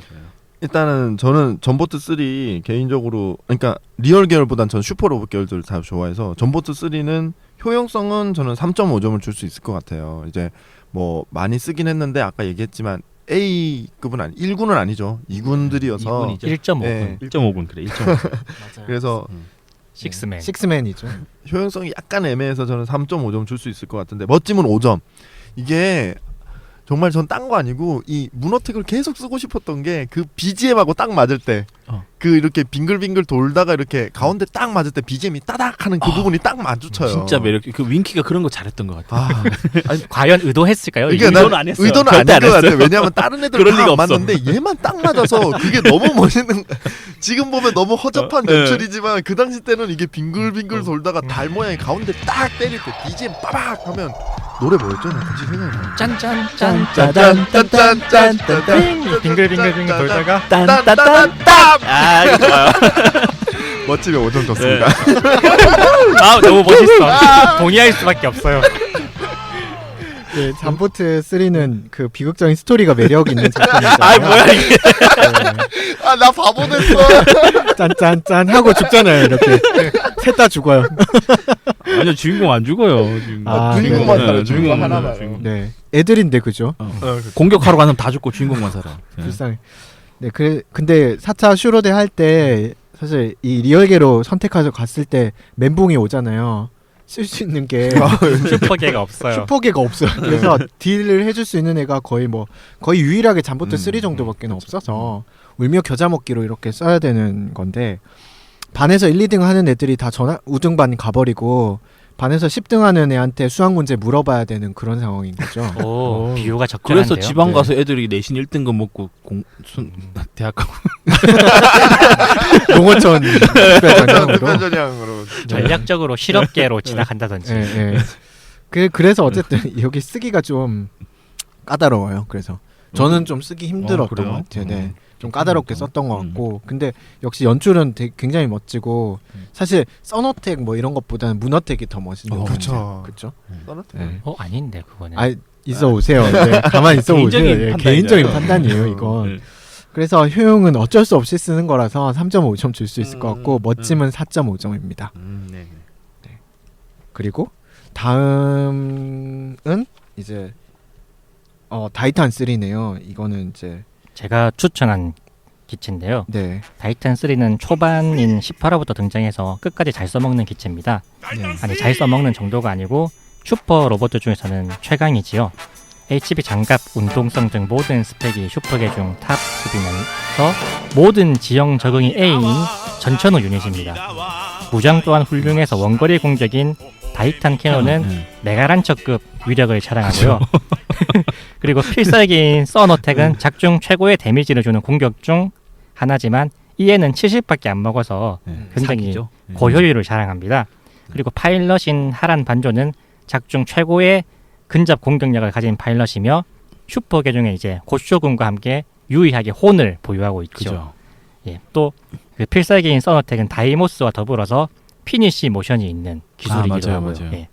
일단은 저는 전보트 3 개인적으로 그러니까 리얼 계열보단 전 슈퍼 로봇 계열들을 다 좋아해서 전보트 3는 효용성은 저는 3.5점을 줄 수 있을 것 같아요. 이제 뭐 많이 쓰긴 했는데 아까 얘기했지만 A급은 1군은 아니죠. 2군들이어서 2군이죠. 1.5군. 네. 1.5군 그래. 1.5군. 그래서 식스맨. 식스맨이죠. 효용성이 약간 애매해서 저는 3.5점 줄 수 있을 것 같은데 멋짐은 5점. 이게 정말 전 딴 거 아니고 이 문어택을 계속 쓰고 싶었던 게 그 BGM하고 딱 맞을 때 그 이렇게 빙글빙글 돌다가 이렇게 가운데 딱 맞을 때 BGM이 따닥 하는 그 부분이 딱 마주쳐요. 진짜 매력. 그 윙키가 그런 거 잘했던 것 같아. 아, 과연 의도했을까요? 이게 이거? 난 의도는 안 했어요. 의도는 절대 아닌 안 것 같아. 했어요. 왜냐하면 다른 애들 그럴 다 리가 안 없어. 맞는데 얘만 딱 맞아서 그게 너무 멋있는. 지금 보면 너무 허접한 네. 연출이지만 그 당시 때는 이게 빙글빙글 돌다가 달 모양이 가운데 딱 때릴 때 BGM 빠박 하면 노래 뭐였죠? 나 갑자기 생각이 나. 짠짠짠짠짠짠짠 빙글빙글빙글 돌다가 딴딴딴딴. 아 이거 좋아요. 멋지게 5점 줬습니다. 아 너무 멋있어. 동의할 수밖에 없어요. 네, 잠보트 3는 그 비극적인 스토리가 매력 있는 작품이잖아요. 아 뭐야 이게. 아 나 바보 됐어. 짠짠짠 하고 죽잖아요. 이렇게 셋 다 죽어요. 아니요 주인공 안 죽어요. 주인공. 아, 주인공만 네. 살아. 주인공 주인공 하나만. 주인공. 네, 애들인데 그죠? 공격하러 가면 다 죽고 주인공만 살아. 불쌍해. 네, 근데 4차 슈로데 할 때 사실 이 리얼계로 선택해서 갔을 때 멘붕이 오잖아요. 쓸 수 있는 게 슈퍼계가 없어요. 슈퍼계가 없어요. 그래서 딜을 해줄 수 있는 애가 거의 유일하게 잠보트 3 정도밖에 없어서 울며 겨자 먹기로 이렇게 써야 되는 건데 반에서 1, 2등 하는 애들이 다 우등반 가버리고 반에서 10등 하는 애한테 수학 문제 물어봐야 되는 그런 상황인 거죠. 오, 비유가 적절한데요. 그래서 지방 네. 가서 애들이 내신 1등급 먹고 대학 가고 농어촌 전형으로. 특별전형으로. 전략적으로 실업계로 지나간다든지. 예, 예. 그래서 어쨌든 여기 쓰기가 좀 까다로워요. 그래서 저는 좀 쓰기 힘들었던 그래요? 것 같아요. 네. 좀 까다롭게 썼던 것 같고 근데 역시 연출은 굉장히 멋지고 사실 써너텍 뭐 이런 것보다는 문어텍이 더 멋있는 것 그쵸. 같아요. 그렇죠. 네. 아닌데 그거는. 아 있어 오세요. 네, 가만 있어 오세요. 개인적인 네, 판단이잖아요. 개인적인 판단이에요. 이건. 그래서 효용은 어쩔 수 없이 쓰는 거라서 3.5점 줄 수 있을 것 같고 멋짐은 4.5점입니다. 네. 그리고 다음은 이제 다이탄 3네요. 이거는 이제 제가 추천한 기체인데요. 네. 다이탄 3는 초반인 18화부터 등장해서 끝까지 잘 써먹는 기체입니다. 아니 잘 써먹는 정도가 아니고 슈퍼 로봇 중에서는 최강이지요. HB 장갑, 운동성 등 모든 스펙이 슈퍼계 중 탑 수비면서 모든 지형 적응이 A인 전천후 유닛입니다. 무장 또한 훌륭해서 원거리 공격인 다이탄 캐논은 메가란처급 위력을 자랑하고요. 그리고 필살기인 써너텍은 작중 최고의 데미지를 주는 공격 중 하나지만 이에는 70밖에 안 먹어서 굉장히 고효율을 자랑합니다. 그리고 파일럿인 하란 반조는 작중 최고의 근접 공격력을 가진 파일럿이며 슈퍼계 중에 이제 고쇼군과 함께 유의하게 혼을 보유하고 있죠. 그죠. 예, 또 그 필살기인 써너텍은 다이모스와 더불어서 피니시 모션이 있는 기술이기도 맞아요, 하고요. 맞아요. 예.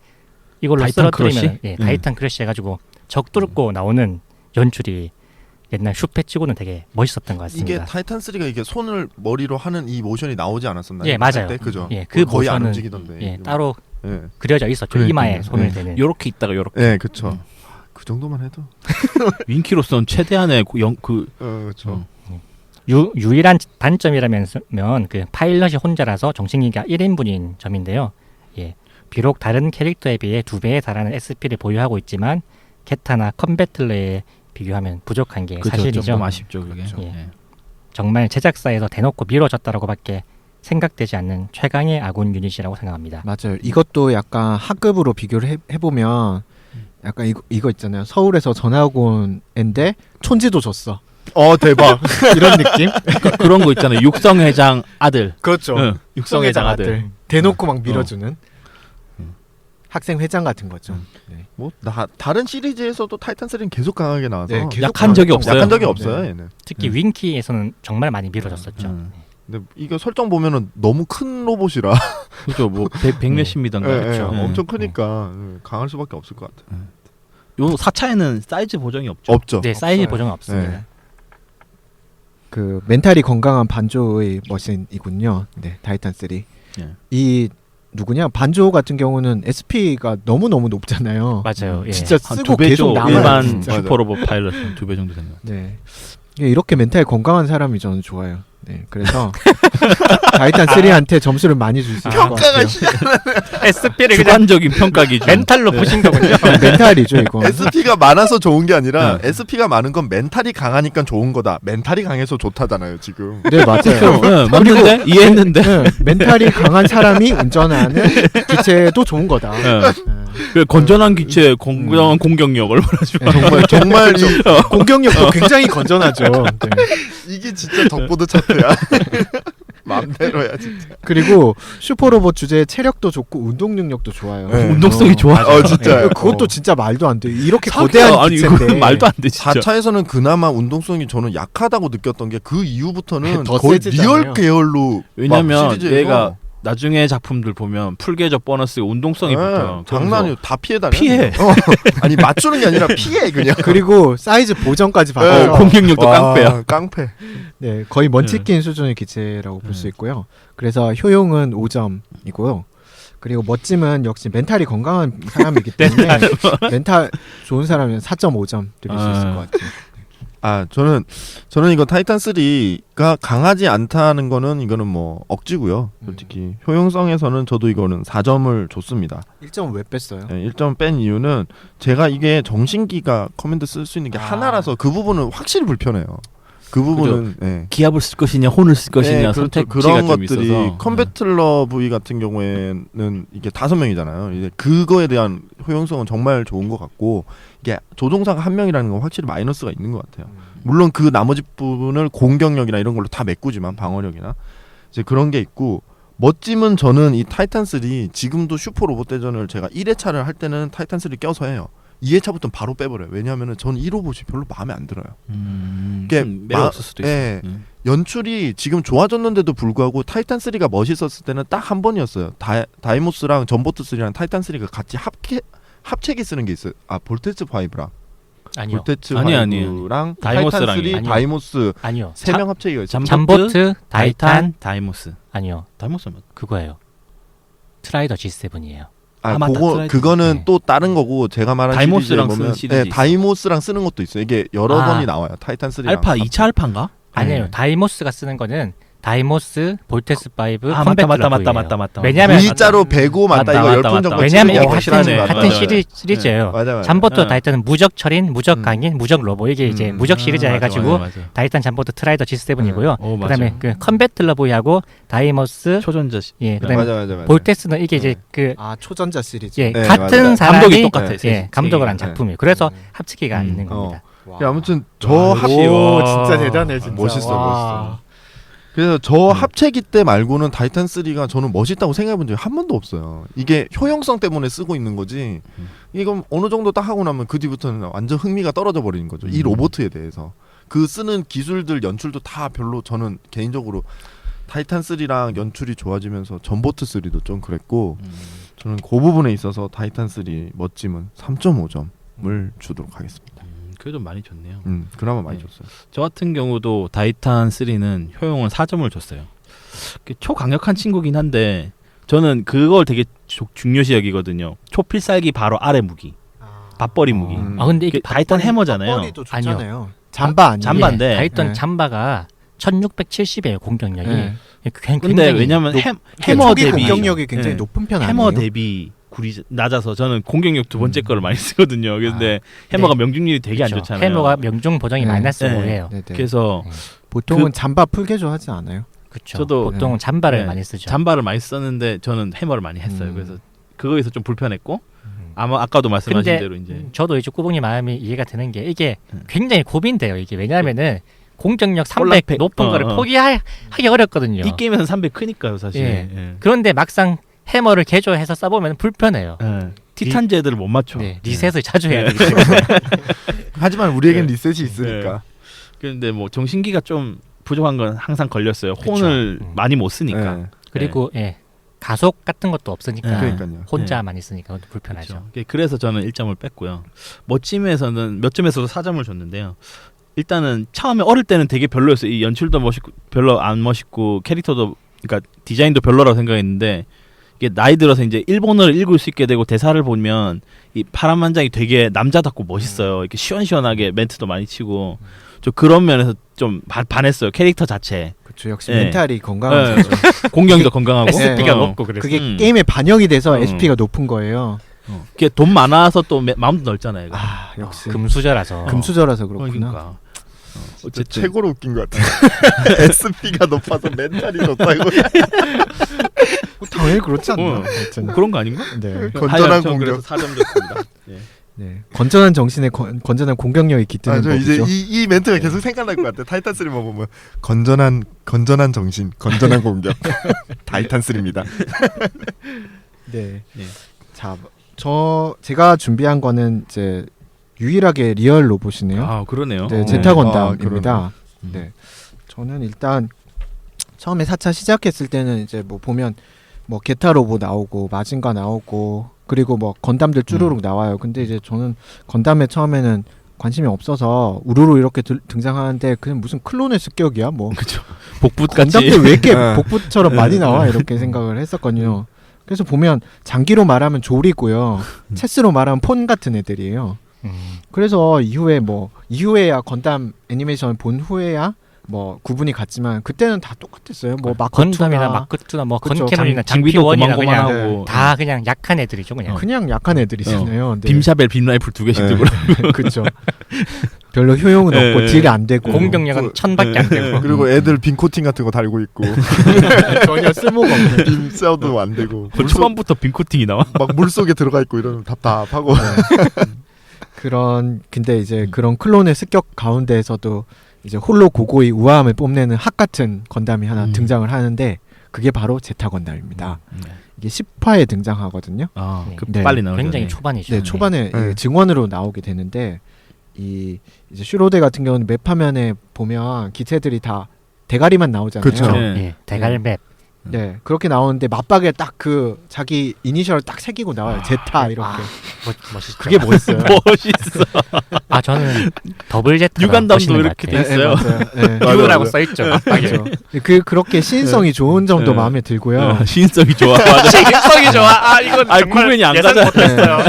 이걸로 다이탄 쓰러뜨리면 크러쉬? 다이탄 크러쉬 해가지고 적 뚫고 나오는 연출이 옛날 슈페치고는 되게 멋있었던 것 이게 같습니다. 타이탄 3가 이게 손을 머리로 하는 이 모션이 나오지 않았었나요? 예, 맞아요. 때? 그죠. 예, 그 거의 안 모션은 움직이던데. 예, 따로 예. 그려져 있었죠. 그러니까요. 이마에 손을 예. 대는. 요렇게 있다가 요렇게. 예, 그렇죠. 그 정도만 해도. 윙키로서는 최대한의 그렇죠. 유일한 단점이라면 그 파일럿이 혼자라서 정신기가 1인분인 점인데요. 예, 비록 다른 캐릭터에 비해 2배에 달하는 SP를 보유하고 있지만 게타나 컴배틀러에 비교하면 부족한 게 사실이죠. 조금 아쉽죠 그게. 예. 정말 제작사에서 대놓고 미뤄졌다라고밖에 생각되지 않는 최강의 아군 유닛이라고 생각합니다. 맞아요. 이것도 약간 하급으로 비교를 해보면 약간 이거 있잖아요. 서울에서 전학온인데 촌지도 줬어. 대박. 이런 느낌? 그런 거 있잖아요. 육성회장 아들. 그렇죠. 응, 육성회장 아들. 대놓고 막 밀어주는 학생 회장 같은 거죠. 네. 뭐 다른 시리즈에서도 타이탄 3는 계속 강하게 나와서 네, 계속 약한 적이 없어요. 약한 적이 없어요. 얘는. 특히 윙키에서는 정말 많이 밀어졌었죠. 근데 이거 설정 보면은 너무 큰 로봇이라 그죠. 뭐 100몇십 미터인가. 그렇죠. 엄청 크니까 강할 수밖에 없을 것 같아요. 요 4차에는 사이즈 보정이 없죠. 없죠. 네, 사이즈 없어요. 보정은 없습니다. 네. 그 멘탈이 건강한 반조의 머신이군요. 네, 타이탄 3. 예. 이 누구냐 반조 같은 경우는 SP가 너무 높잖아요. 맞아요. 예. 진짜 한 쓰고 2배 계속 정도 남아요. 일반 진짜. 슈퍼로봇 파일럿 2배 정도 되는 것 같아요. 네. 이렇게 멘탈 건강한 사람이 저는 좋아요. 네. 그래서 타이탄 3한테 점수를 많이 줄 수 있을 것 같아요. SP를 그냥 주관적인 평가 기준. 멘탈로 보신 거군요. 멘탈이죠 이거. SP가 많아서 좋은 게 아니라 SP가 많은 건 멘탈이 강하니까 좋은 거다. 멘탈이 강해서 좋다잖아요 지금. 네 맞아요. 네, 맞는데 이해했는데. 네, 멘탈이 강한 사람이 운전하는 기체도 좋은 거다. 네. 네. 그 건전한 기체 건강한 공격력 얼마나 좋아. 네, 정말 이, 공격력도 굉장히 건전하죠. 네. 이게 진짜 덕보드 차트야. 맘대로야 진짜. 그리고 슈퍼로봇 주제에 체력도 좋고 운동 능력도 좋아요. 네. 운동성이 좋아. 진짜. 그것도 진짜 말도 안 돼. 이렇게 사기야. 거대한 아니 기체인데 이거 말도 안 돼 진짜. 4차에서는 그나마 운동성이 저는 약하다고 느꼈던 게 그 이후부터는 더 거의 세지잖아요. 리얼 계열로 왜냐면 막 시리즈에서 얘가 나중에 작품들 보면 풀계적 보너스 운동성이 붙어요. 장난이요. 다 피해 다녀. 피해. 아니 맞추는 게 아니라 피해 그냥. 그리고 사이즈 보정까지 받아서 공격력도 와, 깡패야. 깡패. 네, 거의 먼치킨 수준의 기체라고 볼 수 있고요. 그래서 효용은 5점이고요. 그리고 멋짐은 역시 멘탈이 건강한 사람이기 때문에 멘탈 좋은 사람은 4.5점 드릴 수 있을 것 같아요. 저는 이거 타이탄 3가 강하지 않다는 거는 이거는 뭐 억지고요. 솔직히 효용성에서는 저도 이거는 4점을 줬습니다. 1점 왜 뺐어요? 네, 1점 뺀 이유는 제가 이게 정신기가 커맨드 쓸 수 있는 게 하나라서 그 부분은 확실히 불편해요. 그 부분은 예. 기압을 쓸 것이냐 혼을 쓸 것이냐 네, 그렇죠. 선택지가 그런 좀 것들이 있어서. 컨베틀러 부위 같은 경우에는 이게 5명이잖아요. 이제 그거에 대한 효용성은 정말 좋은 것 같고 이게 조종사가 1명이라는 건 확실히 마이너스가 있는 것 같아요. 물론 그 나머지 부분을 공격력이나 이런 걸로 다 메꾸지만 방어력이나 이제 그런 게 있고 멋짐은 저는 이 타이탄 3 지금도 슈퍼 로봇 대전을 제가 1회차를 할 때는 타이탄 3 껴서 해요. 2회차부터는 바로 빼버려요. 왜냐하면 저는 이 로봇이 별로 마음에 안 들어요. 이게 좀 매력 없을 수도 있어. 예. 연출이 지금 좋아졌는데도 불구하고 타이탄 3가 멋있었을 때는 딱 한 번이었어요. 다이모스랑 전보트 3랑 타이탄 3가 같이 합체기 쓰는 게 있어요. 볼테츠 5랑 아니요. 볼테츠 아니요. 5랑 다이모스랑 타이탄 3, 아니요. 다이모스 아니요. 3명 합체기가 있어요. 잠보트, 타이탄, 다이모스. 아니요. 다이모스 맞. 그거예요. 트라이더 G7이에요. 맞다. 그거는 네. 또 다른 거고 제가 말한 다이모스랑 시리즈에 보면 쓰는 시리즈 있어. 다이모스랑 쓰는 것도 있어요. 이게 여러 아. 번이 나와요. 타이탄 3랑 알파 2차 알파인가? 아니에요. 네. 다이모스가 쓰는 거는 다이모스, 볼테스 5, 아, 맞다. 왜냐면 V자로 배고 맞다. 맞다, 이거 맞다, 열풍 맞다. 정도 왜냐면 치는 이게 게 확실하네. 같은 맞아요. 시리즈예요. 맞아. 잠보트 네. 다이탄은 무적 철인, 무적 강인, 무적 로보 이게 이제 무적 시리즈 해가지고 다이탄 잠보트 트라이더 G7이고요. 오, 그다음에 그 컨베틀러 보이하고 다이모스, 초전자 예, 그다음에 맞아. 볼테스는 이게 이제 그 초전자 시리즈. 예, 네, 같은 맞아요. 사람이 감독이 똑같아요. 예, 감독을 한 네. 작품이에요. 그래서 합치기가 있는 겁니다. 아무튼 저 와, 합 오, 진짜 대단해 진짜. 멋있어, 와. 멋있어. 그래서 저 합체기 때 말고는 타이탄 3가 저는 멋있다고 생각해본 적이 한 번도 없어요. 이게 효용성 때문에 쓰고 있는 거지. 이건 어느 정도 딱 하고 나면 그 뒤부터는 완전 흥미가 떨어져 버리는 거죠. 이 로봇에 대해서 그 쓰는 기술들 연출도 다 별로 저는 개인적으로 타이탄 3랑 연출이 좋아지면서 전보트 3도 좀 그랬고 저는 그 부분에 있어서 타이탄 3 멋짐은 3.5점을 주도록 하겠습니다. 그게 좀 많이 좋네요. 그나마 많이 줬어요. 저 같은 경우도 다이탄 3는 효용은 4점을 줬어요. 초강력한 친구긴 한데 저는 그걸 되게 중요시 여기거든요. 초필살기 바로 아래 무기, 밥벌이 무기. 아 근데 이게 다이탄 해머잖아요. 턱걸이도 좋잖아요. 잠바 아니에요? 잠바인데. 다이탄 네. 잠바가 1670이에요 공격력이. 네. 근데 굉장히 왜냐면 이게 해머 초기 대비 공격력이 굉장히 네. 높은 편 아니에요? 해머 대비 굴이 낮아서 저는 공격력 두 번째 거를 많이 쓰거든요. 근데 해머가 명중률이 되게 안 그렇죠. 좋잖아요. 해머가 명중 보정이 네. 마이너스 네. 5예요. 네네. 그래서 보통은 잠바 풀개조 하지 않아요? 그렇죠. 저도 보통은 잠바를 네. 많이 쓰죠. 잠바를 많이 썼는데 저는 해머를 많이 했어요. 그래서 그거에서 좀 불편했고 아마 아까도 말씀하신 근데 대로 이제 저도 이제 꾸봉이 마음이 이해가 되는 게 이게 음. 굉장히 고민돼요. 이게 왜냐하면은 공격력 300 콜라팩. 높은 거를 포기하기 어렵거든요. 이 게임에서는 300 크니까요, 사실. 예. 예. 그런데 막상 해머를 개조해서 써보면 불편해요. 예. 티탄 제드를 못 맞춰. 네, 리셋을 자주 해야 네. 되기 때문에. 하지만 우리에겐 네. 리셋이 있으니까. 그런데 뭐 정신기가 좀 부족한 건 항상 걸렸어요. 그쵸. 혼을 많이 못 쓰니까. 네. 그리고 예, 가속 같은 것도 없으니까 네. 그러니까요. 혼자만 있으니까 그것도 불편하죠. 그렇죠. 그래서 저는 1점을 뺐고요. 멋짐에서는 몇 점에서도 4점을 줬는데요. 일단은 처음에 어릴 때는 되게 별로였어요. 이 연출도 멋있고 별로 안 멋있고 캐릭터도 그러니까 디자인도 별로라고 생각했는데 이게 나이 들어서 이제 일본어를 읽을 수 있게 되고 대사를 보면 이 파란만장이 되게 남자답고 멋있어요. 이렇게 시원시원하게 멘트도 많이 치고 저 그런 면에서 좀 반했어요. 캐릭터 자체. 그렇죠. 역시 네. 멘탈이 건강하죠. 공격도 건강하고. SP가 어. 높고 그래서 그게 게임에 반영이 돼서 음. SP가 높은 거예요. 그게 돈 많아서 또 마음도 넓잖아요. 이거. 아 역시 금수저라서 금수저라서 그렇구나. 그러니까. 진짜 최고로 웃긴 것 같아. SP가 높아서 멘탈이 좋다고. 당연히 그렇지 않나. 어. 어쨌든. 그런 거 아닌가? 네. 건전한 전 그래서 공격. 4점 줬습니다. 네. 네. 건전한 정신에 건전한 공격력이 깃드는 저 이제 법이죠. 이 멘트가 계속 생각날 것 같아. 타이탄 3만 보면 건전한 정신, 건전한 공격. 타이탄 3입니다. 네. 네. 자, 제가 준비한 거는 이제 유일하게 리얼 로봇이네요. 아 그러네요. 네, 어. 제타 아, 건담입니다. 음. 네. 저는 일단 처음에 4차 시작했을 때는 이제 뭐 보면 뭐 게타 로봇 나오고 마징가 나오고 그리고 뭐 건담들 쭈루룩 나와요. 근데 이제 저는 건담에 처음에는 관심이 없어서 우르르 이렇게 등장하는데 그냥 무슨 클론의 습격이야 뭐. 그렇죠. 복붙 같이. 건담들 왜 이렇게 네. 복붙처럼 많이 나와 이렇게 생각을 했었거든요. 그래서 보면 장기로 말하면 졸이고요. 체스로 말하면 폰 같은 애들이에요. 그래서 이후에야 건담 애니메이션 본 후에야 뭐 구분이 갔지만 그때는 다 똑같았어요. 뭐 건담이나 마크투나 마크투나 뭐 그쵸. 건캐논이나 장비도 장비원이나 그냥 고만고만하고 다 그냥 약한 애들이죠 그냥. 그냥 약한 애들이잖아요. 네. 빔샤벨 빔라이플 2개씩 네. 들고. 그렇죠. 별로 효용은 네, 없고 네. 딜이 안 되고 공격력은 1000밖에 안 되고. 그리고 애들 빈 코팅 같은 거 달고 있고 전혀 쓸모가 없는. 빔 쏴도 안 되고 그 초반부터 빔 코팅이 나와. 막 물속에 들어가 있고 이러면 답답하고. 근데 이제 그런 클론의 습격 가운데에서도 이제 홀로 고고히 우아함을 뽐내는 학 같은 건담이 하나 등장을 하는데 그게 바로 제타 건담입니다. 이게 10화에 등장하거든요. 아, 네. 그 네. 빨리 나오죠. 굉장히 네. 초반이죠. 네, 초반에 네. 이게 증원으로 나오게 되는데 이제 슈로데 같은 경우는 맵 화면에 보면 기체들이 다 대가리만 나오잖아요. 그쵸. 네. 예, 대갈맵. 네, 그렇게 나오는데 맞박에 딱 그 자기 이니셜을 딱 새기고 나와요. 제타 이렇게. 멋있죠. 그게 멋있어요. 멋있어. 아 저는 더블 제타 유간담도 이렇게 돼 있어요. 맞아요. 네. 맞아요. 유라고 써 있죠. 맞박에. 그렇죠. 그렇게 시인성이 좋은 점도 네. 마음에 들고요. 시인성이 좋아. 맞아. 실력성이 좋아. 아 이건 아, 정말 구분이 안 예상 가잖아. 못했어요.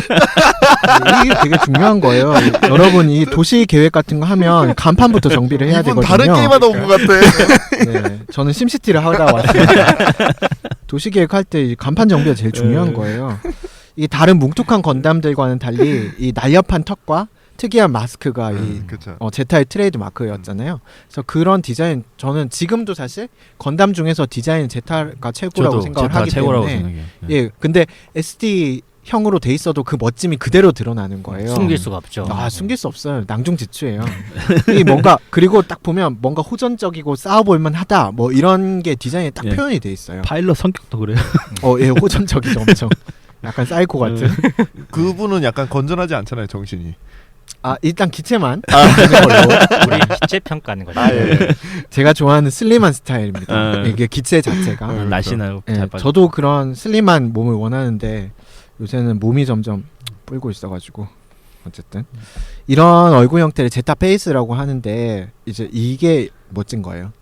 이게 되게 중요한 거예요. 여러분 이 도시 계획 같은 거 하면 간판부터 정비를 해야 이분 되거든요. 다른 게임하다 온 것 같아. 네, 저는 심시티를 하다 왔습니다. 도시 계획 할 때 간판 정비가 제일 중요한 거예요. 이 다른 뭉툭한 건담들과는 달리 이 날렵한 턱과 특이한 마스크가 이 그렇죠. 제타의 트레이드 마크였잖아요. 그래서 그런 디자인 저는 지금도 사실 건담 중에서 디자인 제타가 최고라고 저도 생각을 제타 하기 최고라고 때문에 생각해요. 예, 근데 SD 형으로 돼 있어도 그 멋짐이 그대로 드러나는 거예요. 숨길 수가 없죠. 숨길 수 없어요. 낭중지추예요. 이 뭔가 그리고 딱 보면 뭔가 호전적이고 싸워볼만 하다 뭐 이런 게 디자인에 딱 예. 표현이 돼 있어요. 파일럿 성격도 그래요. 예, 호전적이죠, 엄청. 약간 사이코 같은. 그분은 약간 건전하지 않잖아요, 정신이. 일단 기체만 하는 걸로. 우리 기체 평가하는 거죠. 제가 좋아하는 슬림한 스타일입니다. 이게 기체 자체가. 날씬하고 예, 잘 빠져. 저도 그런 슬림한 몸을 원하는데 요새는 몸이 점점 불고 있어가지고 어쨌든 이런 얼굴 형태를 제타 페이스라고 하는데 이제 이게 멋진 거예요.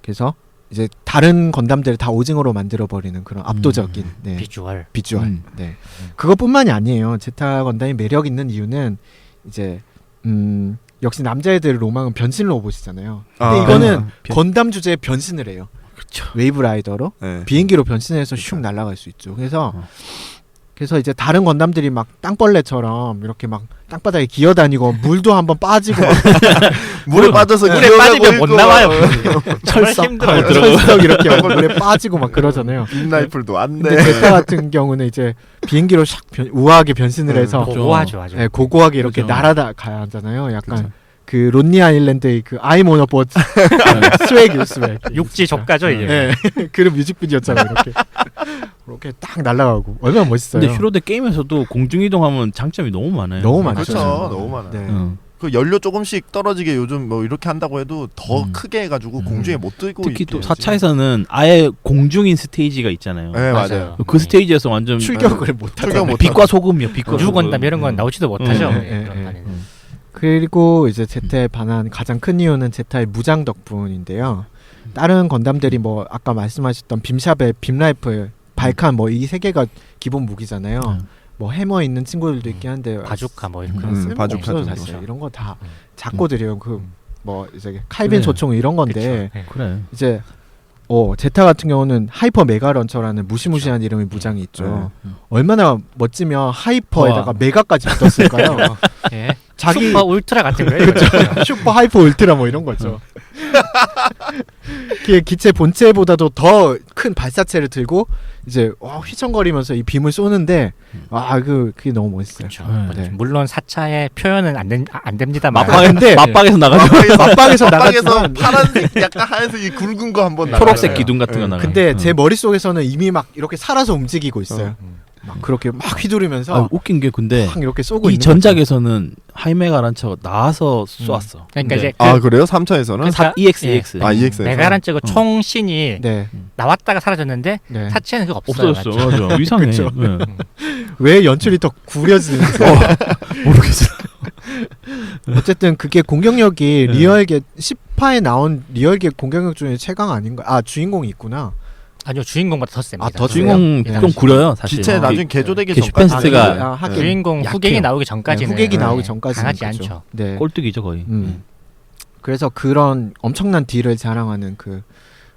그래서 이제 다른 건담들을 다 오징어로 만들어 버리는 그런 압도적인 네, 비주얼. 비주얼. 네. 그것뿐만이 아니에요. 제타 건담이 매력 있는 이유는 이제 역시 남자애들 로망은 변신 로봇이잖아요. 근데 이거는 건담 주제에 변신을 해요. 그렇죠. 웨이브 라이더로 네. 비행기로 변신해서 슉 날아갈 수 있죠. 그래서 이제 다른 건담들이 막 땅벌레처럼 이렇게 막 땅바닥에 기어다니고 물도 한번 빠지고 막 물에 빠져서 물에 기어가고 빠지면 못 있고 나와요. 철썩 힘들어요. 철썩 이렇게 막 물에 빠지고 막 그러잖아요. 빔라이플도 안 돼. 근데 제타 같은 경우는 이제 비행기로 샥 우아하게 변신을 해서 고고하죠, 아주. 고고하게 이렇게 그죠. 날아가야 하잖아요. 약간 그죠. 그 론니 아일랜드의 그 아임 오너 보트 스웩 스웩 육지 저가죠 이게. 예. 그런 뮤직비디오잖아요. 이렇게 딱 날아가고 얼마나 멋있어요. 근데 슈로데 게임에서도 공중 이동하면 장점이 너무 많아요. 너무 많죠. 그렇죠. 너무 많아요. 네. 그 연료 조금씩 떨어지게 요즘 뭐 이렇게 한다고 해도 더 음. 크게 해가지고 공중에 못 들고 특히 또 있게 4차에서는 아예 공중인 스테이지가 있잖아요. 네, 맞아요. 그 스테이지에서 완전 출격을 못 출격 하죠. 못 빛과 소금이요. 빛과 우주 소금. 건담 이런 건 나오지도 못하죠. 음. 예, 예, 그런 예, 판에는. 그리고 이제 제타에 반한 가장 큰 이유는 제타의 무장 덕분인데요. 다른 건담들이 뭐 아까 말씀하셨던 빔샵의 빔라이플 발칸 뭐 이 세 개가 기본 무기잖아요. 뭐 해머 있는 친구들도 있긴 한데 바주카 뭐 그런 쓸모 바주카 없어서 정도. 사실 이런 거 다 작고 들여요. 그 뭐 이제 칼빈 그래. 소총 이런 건데 네. 그래. 이제 제타 같은 경우는 하이퍼 메가 런처라는 무시무시한 이름의 무장이 있죠. 얼마나 멋지면 하이퍼에다가 와. 메가까지 붙었을까요? 예. 자기 슈퍼 울트라 같은 거예요. 슈퍼 하이퍼 울트라 뭐 이런 거죠. 그게 기체 본체보다도 더 큰 발사체를 들고 이제 휘청거리면서 이 빔을 쏘는데 그게 너무 멋있어요. 네. 물론 4차의 표현은 안 됩니다만 근데 맞박에서 나가죠. 맞방에서 막방에서 나갔지만 파란색 약간 하얀색이 굵은 거 한번 초록색 나가요. 기둥 같은 거 네. 나가. 근데 제 머릿속에서는 이미 막 이렇게 살아서 움직이고 있어요. 막 그렇게 막 휘두르면서 웃긴 게 근데 막 이렇게 쏘고 이 있는 전작에서는 하이메가 란처가 나와서 쏘았어. 그러니까 이제 아 그래요? 3차에서는? 그- EX. 아 EX에서? 메가란 쪽은 총신이 거죠. 네. 나왔다가 사라졌는데 네. 4차에는 그거 없어요. 없어졌어. 맞죠? 맞아. 이상해. 그쵸. 네. 왜 연출이 더 구려지는지 모르겠어. 어쨌든 그게 공격력이 리얼계 10화에 나온 리얼계 공격력 중에 최강 아닌가? 주인공이 있구나. 아니요 주인공보다 더 셉니다. 더 주인공 네. 좀 구려요 사실. 기체 나중에 개조되기 그 전까지 슈펜스트가 하긴 주인공 약해요. 후계기 나오기 전까지는 후계기 나오기 네, 전까지는 강하지 그죠. 않죠. 네. 꼴뚜기죠 거의. 그래서 그런 엄청난 딜을 자랑하는 그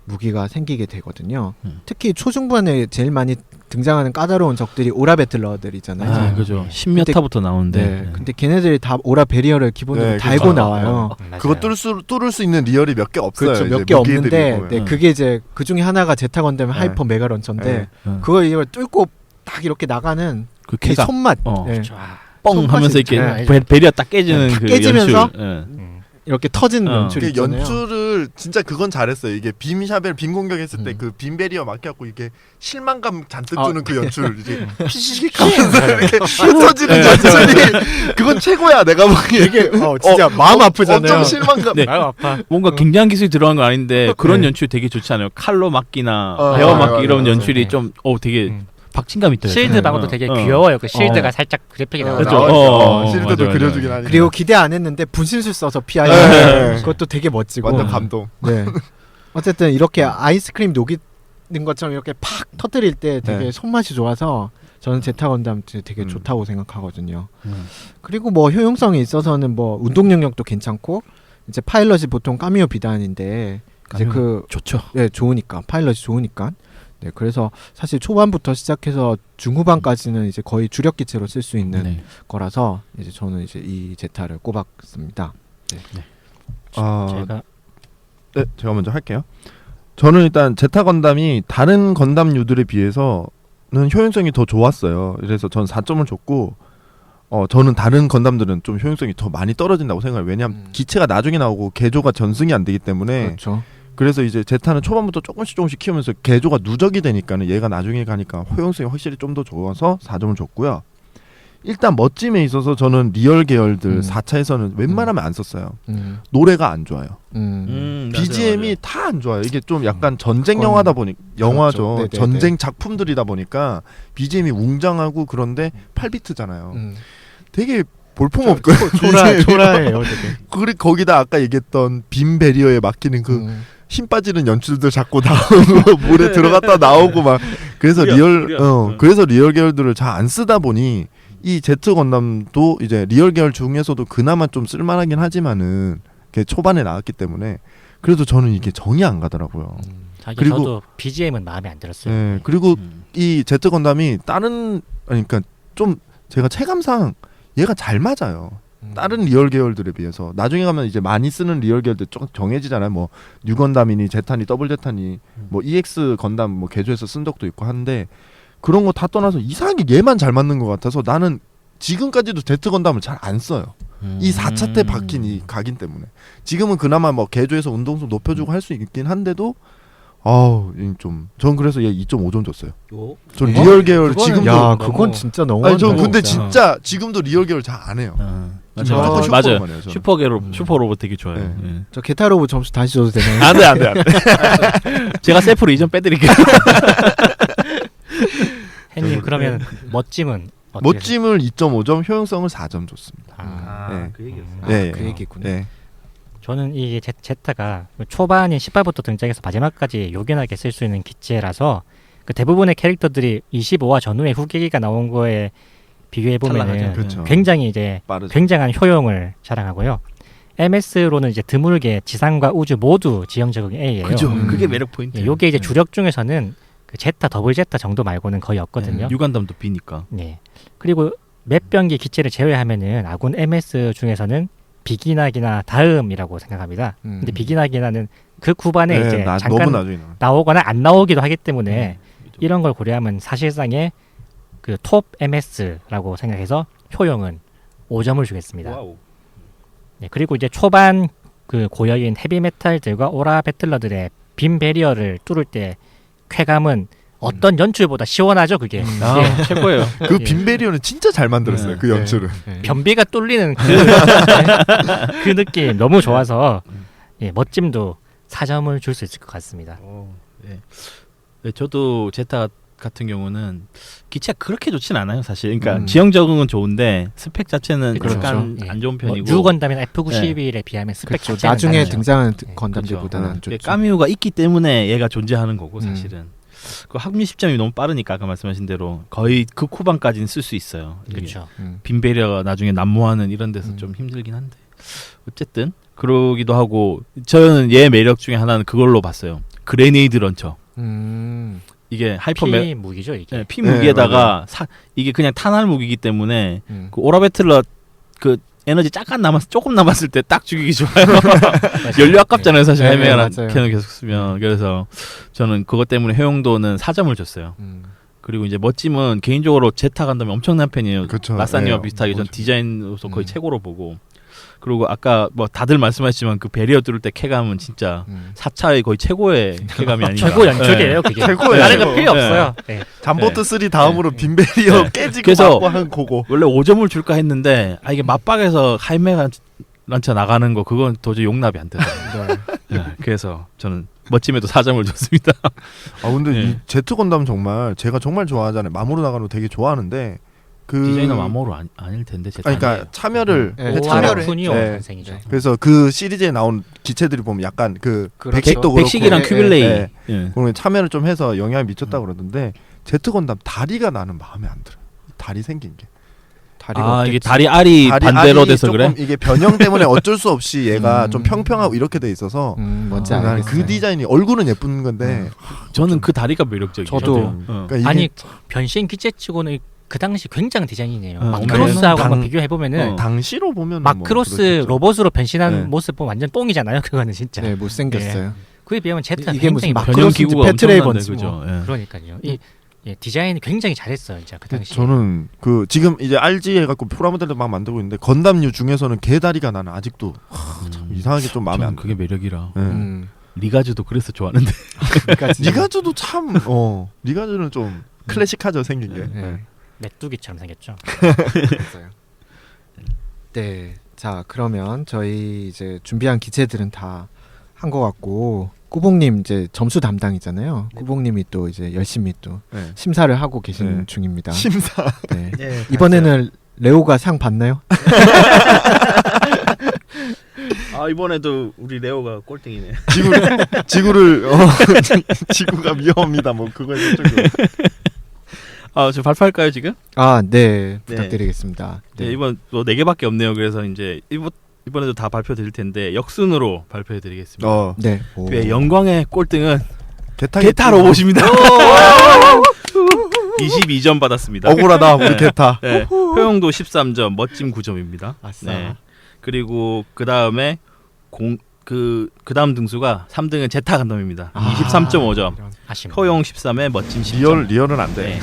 무기가 생기게 되거든요. 특히 초중반에 제일 많이 등장하는 까다로운 적들이 오라 배틀러들이잖아요. 아 그죠. 10몇 그때- 타부터 나오는데. 네. 근데 걔네들이 다 오라 베리어를 기본으로 네, 달고 그렇죠. 나와요. 그거 뚫을 수 있는 리얼이 몇 개 없어요. 그렇죠. 이제 몇 개 무기들이 없는데 보면. 네, 그게 이제 그 중에 하나가 제타 건담 하이퍼 메가 런처인데 네. 그걸 이걸 뚫고 딱 이렇게 나가는 그 이 개가 손맛 어. 네. 좋아. 뻥 손맛이 하면서 이렇게 있잖아요. 베리어 딱 깨지는 네, 딱 그 깨지면서 연출. 예. 이렇게 터진 연출 그게 있잖아요. 연출을 진짜 그건 잘했어요. 이게 빔샤벨 빔 공격했을 때 음. 그 빔 베리어 막혀갖고 이게 실망감 잔뜩 아, 주는 그 연출 이제 피시식 하면서 이렇게 흩어지는 네, 연출이 그건 최고야 내가 보기에. 이게 진짜 마음 아프잖아요. 엄청 실망감. 네. 아유 아파. 뭔가 굉장한 기술이 들어간 건 아닌데 그런 네. 연출 되게 좋지 않아요? 칼로 막기나 어, 베어 맞아요, 막기 이런 맞아요. 연출이 네. 좀 되게 음. 박진감 있더라고요. 실드 방어도 되게 귀여워요. 그 실드가 살짝 그래픽이 나와요. 그렇죠. 실드도 맞아, 그려주긴 맞아. 하니까. 그리고 기대 안 했는데 분신술 써서 피하는 네. 그것도 되게 멋지고 완전 감동. 네. 어쨌든 이렇게 아이스크림 녹이는 것처럼 이렇게 팍 터뜨릴 때 되게 네. 손맛이 좋아서 저는 제타 건담 되게 음. 좋다고 생각하거든요. 그리고 뭐 효용성에 있어서는 뭐 운동 능력도 괜찮고 이제 파일럿이 보통 까미오 비단인데 이제 좋죠. 네, 좋으니까 파일럿이 좋으니까 네, 그래서 사실 초반부터 시작해서 중후반까지는 이제 거의 주력 기체로 쓸 수 있는 네. 거라서 이제 저는 이제 이 제타를 꼽았습니다. 제가 네, 제가 먼저 할게요. 저는 일단 제타 건담이 다른 건담류들에 비해서는 효용성이 더 좋았어요. 그래서 전 4점을 줬고 저는 다른 건담들은 좀 효용성이 더 많이 떨어진다고 생각해요. 왜냐하면 기체가 나중에 나오고 개조가 전승이 안 되기 때문에 그렇죠. 그래서 이제 제타는 초반부터 조금씩 키우면서 개조가 누적이 되니까는 얘가 나중에 가니까 호용성이 확실히 좀 더 좋아서 4점을 줬고요. 일단 멋짐에 있어서 저는 리얼 계열들 4차에서는 웬만하면 안 썼어요. 노래가 안 좋아요. BGM이 다 안 좋아요. 이게 좀 약간 전쟁 그건 영화다 보니 영화죠. 그렇죠. 네네네. 전쟁 작품들이다 보니까 BGM이 웅장하고 그런데 8비트잖아요. 되게 볼품없고 초라해요, 되게. 그리고 거기다 아까 얘기했던 빔 베리어에 막히는 그 힘 빠지는 연출들 자꾸 나오고 물에 들어갔다 나오고 막 그래서 그래서 리얼 계열들을 잘 안 쓰다 보니 이 제트 건담도 이제 리얼 계열 중에서도 그나마 좀 쓸만하긴 하지만은 초반에 나왔기 때문에 그래도 저는 이게 정이 안 가더라고요. 그리고- 저도 BGM은 마음에 안 들었어요. 네, 그리고 이 제트 건담이 그러니까 좀 제가 체감상 얘가 잘 맞아요. 다른 리얼 계열들에 비해서 나중에 가면 이제 많이 쓰는 리얼 계열들 좀 정해지잖아요. 뭐 뉴 건담이니 제타니 더블 제타니 뭐 EX 건담 뭐 개조해서 쓴 적도 있고 한데 그런 거 다 떠나서 이상하게 얘만 잘 맞는 것 같아서 나는 지금까지도 제트 건담을 잘 안 써요. 이 4차 때 박힌 이 각인 때문에 지금은 그나마 뭐 개조해서 운동성 높여주고 할 수 있긴 한데도 전 그래서 얘 2.5점 줬어요. 전 리얼 계열 그거는 지금도 야, 그건 진짜 너무 아니 전 근데 진짜 지금도 리얼 계열 잘 안 해요. 맞아요. 무조건 맞아요. 슈퍼로만 해요, 저는. 슈퍼 로봇 되게 좋아요. 네. 예. 저 게타로브 점수 다시 줘도 되나요? 안돼. 제가 셀프로 2점 빼드릴게요. 혜님 그러면 멋짐은 어떻게 멋짐을 2.5점, 효용성을 4점 줬습니다. 네. 그 얘기였어요. 네. 그 얘기구나. 네. 저는 이 제타가 초반인 10화부터 등장해서 마지막까지 요긴하게 쓸 수 있는 기체라서 그 대부분의 캐릭터들이 25화 전후에 후계기가 나온 거에 비교해 보면은 찰나하죠. 그렇죠. 굉장히 이제 빠르죠. 굉장한 효용을 자랑하고요. MS로는 이제 드물게 지상과 우주 모두 지형 적응 A예요. 그죠. 음. 그게 매력 포인트. 예, 요게 이제 주력 중에서는 그 제타, 더블 제타 정도 말고는 거의 없거든요. 유관담도 비니까. 네. 그리고 몇 병기 기체를 제외하면은 아군 MS 중에서는 비기나기나 다음이라고 생각합니다. 근데 비기나기나는 그 구반에 네, 이제 너무 잠깐 나중에 나와. 나오거나 안 나오기도 하기 때문에 그죠. 이런 걸 고려하면 사실상의 그 톱 MS라고 생각해서 효용은 5점을 주겠습니다. 와우. 네, 그리고 이제 초반 그 고여인 헤비메탈들과 오라 배틀러들의 빔 베리어를 뚫을 때 쾌감은 어떤 연출보다 시원하죠, 그게. 아, 예. 최고예요. 그 예. 빈베리어는 진짜 잘 만들었어요. 네. 그 연출은. 변비가 뚫리는 그 느낌 너무 좋아서 예, 멋짐도 4점을 줄 수 있을 것 같습니다. 네. 네, 저도 제타 같은 경우는 기체가 그렇게 좋진 않아요, 사실. 그러니까 지형 적응은 좋은데 스펙 자체는 그렇죠. 약간 예. 안 좋은 편이고. 뭐 유건담이나 F91에 비하면 스펙 그렇죠. 자체는 나중에 다르죠. 등장하는 네. 건담들보다는 안 그게 좋죠. 까미우가 있기 때문에 얘가 존재하는 거고 사실은. 그 학미 시점이 너무 빠르니까 아까 말씀하신 대로 거의 그 쿠반까지는 쓸 수 있어요. 이게 그렇죠. 빈베리어가 나중에 난무하는 이런 데서 음. 좀 힘들긴 한데 어쨌든 그러기도 하고 저는 얘 매력 중에 하나는 그걸로 봤어요. 그레네이드 런처. 이게 하이퍼 피 무기죠 이게. 네, 피 무기에다가 이게 그냥 탄알 무기이기 때문에 음. 그 오라배틀러 그 에너지 조금 남았을 때 딱 죽이기 좋아요. 연료 아깝잖아요 사실 네, 헤메랑 맞아요. 캐논 계속 쓰면. 그래서 저는 그것 때문에 효용도는 4점을 줬어요. 그리고 이제 멋짐은 개인적으로 제타 간다면 엄청난 팬이에요. 그렇죠. 라사니와 네, 비슷하게 전 멋져. 디자인으로서 거의 음. 최고로 보고. 그리고 아까 뭐 다들 말씀하셨지만 그 베리어 뚫을 때 쾌감은 진짜 4차의 거의 최고의 쾌감이 아닌가. 최고 연출이에요 그게. 최고예요. 다른 거 필요 없어요. 네. 잠보트 3 다음으로 빈베리어 네. 깨지고 그래서 맞고 한 거고. 원래 5점을 줄까 했는데 이게 맞박에서 하이메가 런처 나가는 거 그건 도저히 용납이 안 되더라고요. 네, 그래서 저는 멋짐에도 4점을 줬습니다. 아 근데 네. 이 제트 건담 정말 제가 정말 좋아하잖아요. 마모로 나가는 거 되게 좋아하는데 그 디자이너 마모로 아닐 텐데 제타. 아니, 그러니까 참여를 네, 했잖아요. 참여를 쿠니오 네. 선생이죠. 그래서 그 시리즈에 나온 기체들이 보면 약간 그 그렇죠. 백식도 그렇고 백식이랑 예, 큐빌레이. 예. 예. 그러면 참여를 좀 해서 영향을 미쳤다 고 그러던데 제트 건담 다리가 나는 마음에 안 들어요. 다리 생긴 게. 다리가 이게 없겠지. 다리 알이 반대로 알이 돼서 조금 그래? 이게 변형 때문에 어쩔 수 없이 얘가 좀 음. 평평하고 이렇게 돼 있어서 뭔지 나는 알겠어요. 그 디자인이 얼굴은 예쁜 건데 저는 그 다리가 매력적이에요. 저도. 어. 그러니까 이게 아니 변신 기체치고는 그 당시 굉장히 디자인이네요. 엄청 마크로스하고 당- 한번 비교해 보면은 어. 당시로 보면 마크로스 로봇으로 변신한 네. 모습 보면 완전 똥이잖아요. 그거는 진짜. 네, 못생겼어요. 그에 비하면 제타 이게 무슨 굉장히 막- 변형 마크로스 기구가 패트레이번스 엄청난데 뭐. 그죠? 예. 그러니까요. 이 디자인이 굉장히 잘했어요, 진짜 그 당시. 저는 그 지금 이제 RG 해갖고 프라모델도 막 만들고 있는데 건담류 중에서는 개 다리가 나는 아직도 참 이상하게 좀 마음에 안 저는 그게 매력이라. 들어요. 리가즈도 그래서 좋아하는데. 그러니까 진짜- 리가즈도 참 리가즈는 좀 클래식하죠 생긴 게. 네. 메뚜기처럼 생겼죠. 맞아요. 네, 자 그러면 저희 이제 준비한 기체들은 다 한 것 같고 꾸봉님 이제 점수 담당이잖아요. 꾸봉님이 또 이제 열심히 또 네. 심사를 하고 계신 네. 중입니다. 심사. 네. 예, 이번에는 레오가 상 받나요? 아 이번에도 우리 레오가 꼴등이네. 지구를 지구가 위험합니다. 뭐 그거 아저 발표할까요 지금? 아, 네, 네. 부탁드리겠습니다. 네. 이번 뭐 4개밖에 없네요. 그래서 이제 이번에도 다 발표드릴 텐데 역순으로 발표해드리겠습니다. 네. 오. 네, 영광의 꼴등은 개타겠지. 게타 로봇입니다. 22점 받았습니다. 억울하다 우리 개타. 네, 효용도 13점, 멋짐 9점입니다. 아싸. 네. 그리고 그 다음에 그 다음 등수가 3등은 제타 간담입니다. 23.5점. 이런. 아쉽네. 효용 13에 멋짐 10점. 리얼은 안 돼. 네.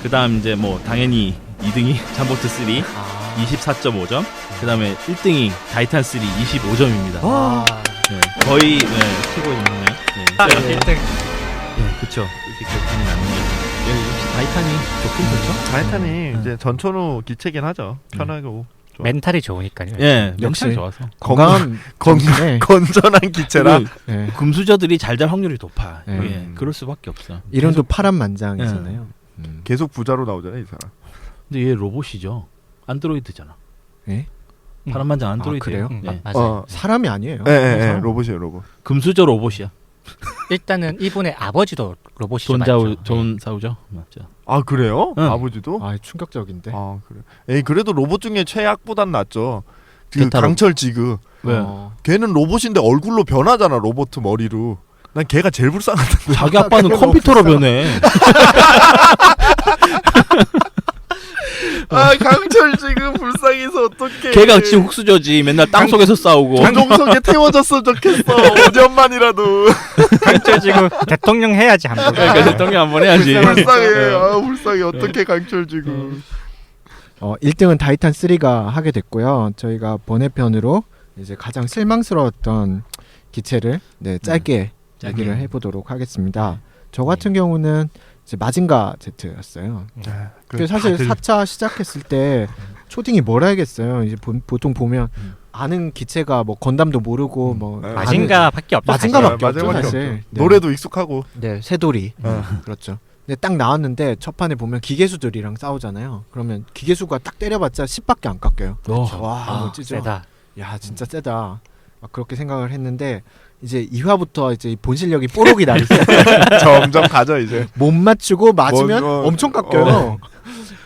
그 다음 이제 뭐 당연히 2등이 잠보트 3 아. 24.5점. 그 다음에 1등이 타이탄 3 25점입니다. 아. 네, 거의 최고의 인물이네요. 네. 네, 그쵸. 이렇게 격분이 나는데 역시 타이탄이 좋긴 좋죠. 자이탄이 이제 전천후 기체긴 하죠. 편하고 좋아. 멘탈이 좋으니까요. 예, 역시. 역시 좋아서. 건강한 정신에 건전한 기체라. 네. 금수저들이 잘 될 확률이 높아. 네. 예, 그럴 수밖에 없어. 이름도 파란만장이잖아요. 계속 부자로 나오잖아요, 이 사람. 근데 얘 로봇이죠. 안드로이드잖아. 예? 파란만장 안드로이드. 그래요? 예. 맞아요. 사람이 아니에요. 예, 예, 예, 사람. 로봇이에요, 로봇. 금수저 로봇이야. 일단은 이분의 아버지도 로봇이죠. 돈 사우죠. 맞죠. 아 그래요? 응. 아버지도? 아 충격적인데. 아 그래. 에이 그래도 로봇 중에 최악보단 낫죠. 그 대타로. 강철 지그. 왜? 걔는 로봇인데 얼굴로 변하잖아 로봇 머리로. 난 걔가 제일 불쌍하던데. 자기 아빠는 컴퓨터로 변해. 아 강철 지그 불쌍해서 어떡해. 걔가 지금 흑수저지. 맨날 땅 속에서 싸우고. 조종석에 태워졌으면 좋겠어. 5년만이라도. 강철 지금 대통령 해야지 한번. 그러니까 대통령 한번 해야지. 불쌍해. 아 불쌍해. 어떻게 강철 지그. 1등은 타이탄 3가 하게 됐고요. 저희가 번외편으로 이제 가장 실망스러웠던 기체를 짧게 얘기를 해보도록 하겠습니다. 저 같은 경우는 이제 마징가 Z였어요. 그 사실 4차 시작했을 때 초딩이 뭘 알겠어요. 이제 보통 보면 아는 기체가 뭐 건담도 모르고 뭐 마징가밖에 없죠. 마징가밖에 없죠 마징가밖에 사실. 없죠. 노래도 익숙하고. 네, 새돌이. 그렇죠. 근데 딱 나왔는데 첫 판에 보면 기계수들이랑 싸우잖아요. 그러면 기계수가 딱 때려봤자 10밖에 안 깎여요. 와, 멋지죠. 세다. 야, 진짜 세다. 막 그렇게 생각을 했는데 이제 2화부터 이제 본 실력이 뽀록이 나기 시작해요. 점점 가져 이제. 못 맞추고 맞으면 엄청 깎여요. 어.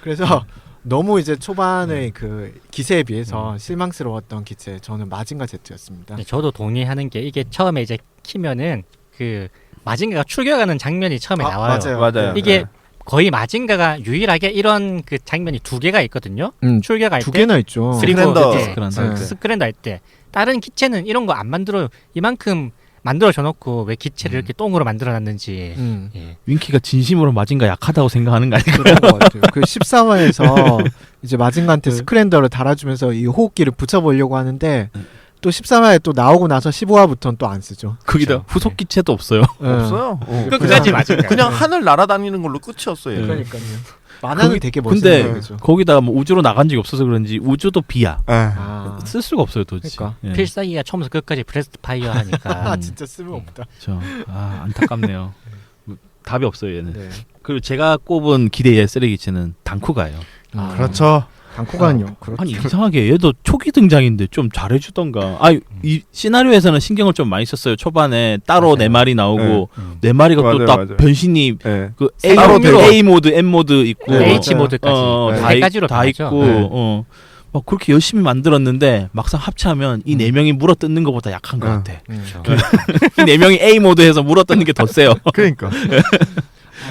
그래서 너무 이제 초반의 그 기세에 비해서 실망스러웠던 기체 저는 마징가 Z였습니다. 네, 저도 동의하는 게 이게 처음에 이제 키면은 그 마징가가 출격하는 장면이 처음에 나와요. 맞아요. 이게 거의 마징가가 유일하게 이런 그 장면이 2개가 있거든요. 출격할 두 때 개나 있죠. 스크랜더. 스크랜더 할 때 다른 기체는 이런 거 안 만들어요. 이만큼 만들어줘 놓고 왜 기체를 이렇게 똥으로 만들어놨는지. 예. 윈키가 진심으로 마징가 약하다고 생각하는 거 아닐까? 그런 것 같아요. 그 14화에서 이제 마징가한테 스크랜더를 달아주면서 이 호흡기를 붙여보려고 하는데 또 14화에 또 나오고 나서 15화부터는 또 안 쓰죠. 거기다 후속 기체도 없어요. 없어요. 끝까지 마징가. 그냥 하늘 날아다니는 걸로 끝이었어요. 얘는. 그러니까요. 만화는 되게 멋있는 근데 거죠. 거기다가 뭐 우주로 나간 적이 없어서 그런지 우주도 비야. 아, 쓸 수가 없어요 도대체. 그러니까. 예. 필살기가 처음부터 끝까지 브레스트 파이어 하니까. 진짜 쓸모없다. 안타깝네요. 답이 없어요 얘는. 네. 그리고 제가 꼽은 기대의 쓰레기체는 당쿠가예요. 그렇죠. 단코가는요. 그렇죠. 아니 이상하게 얘도 초기 등장인데 좀 잘해주던가. 이 시나리오에서는 신경을 좀 많이 썼어요. 초반에 따로 네 마리 나오고 네 마리가 또 딱 변신이 그 A 모드, M 모드 있고 H 모드까지 다, 세 가지로 다 있고 막 그렇게 열심히 만들었는데 막상 합치하면 이 네 명이 물어뜯는 것보다 약한 것 같아. 이 네 명이 A 모드에서 물어뜯는 게 더 세요. 그러니까.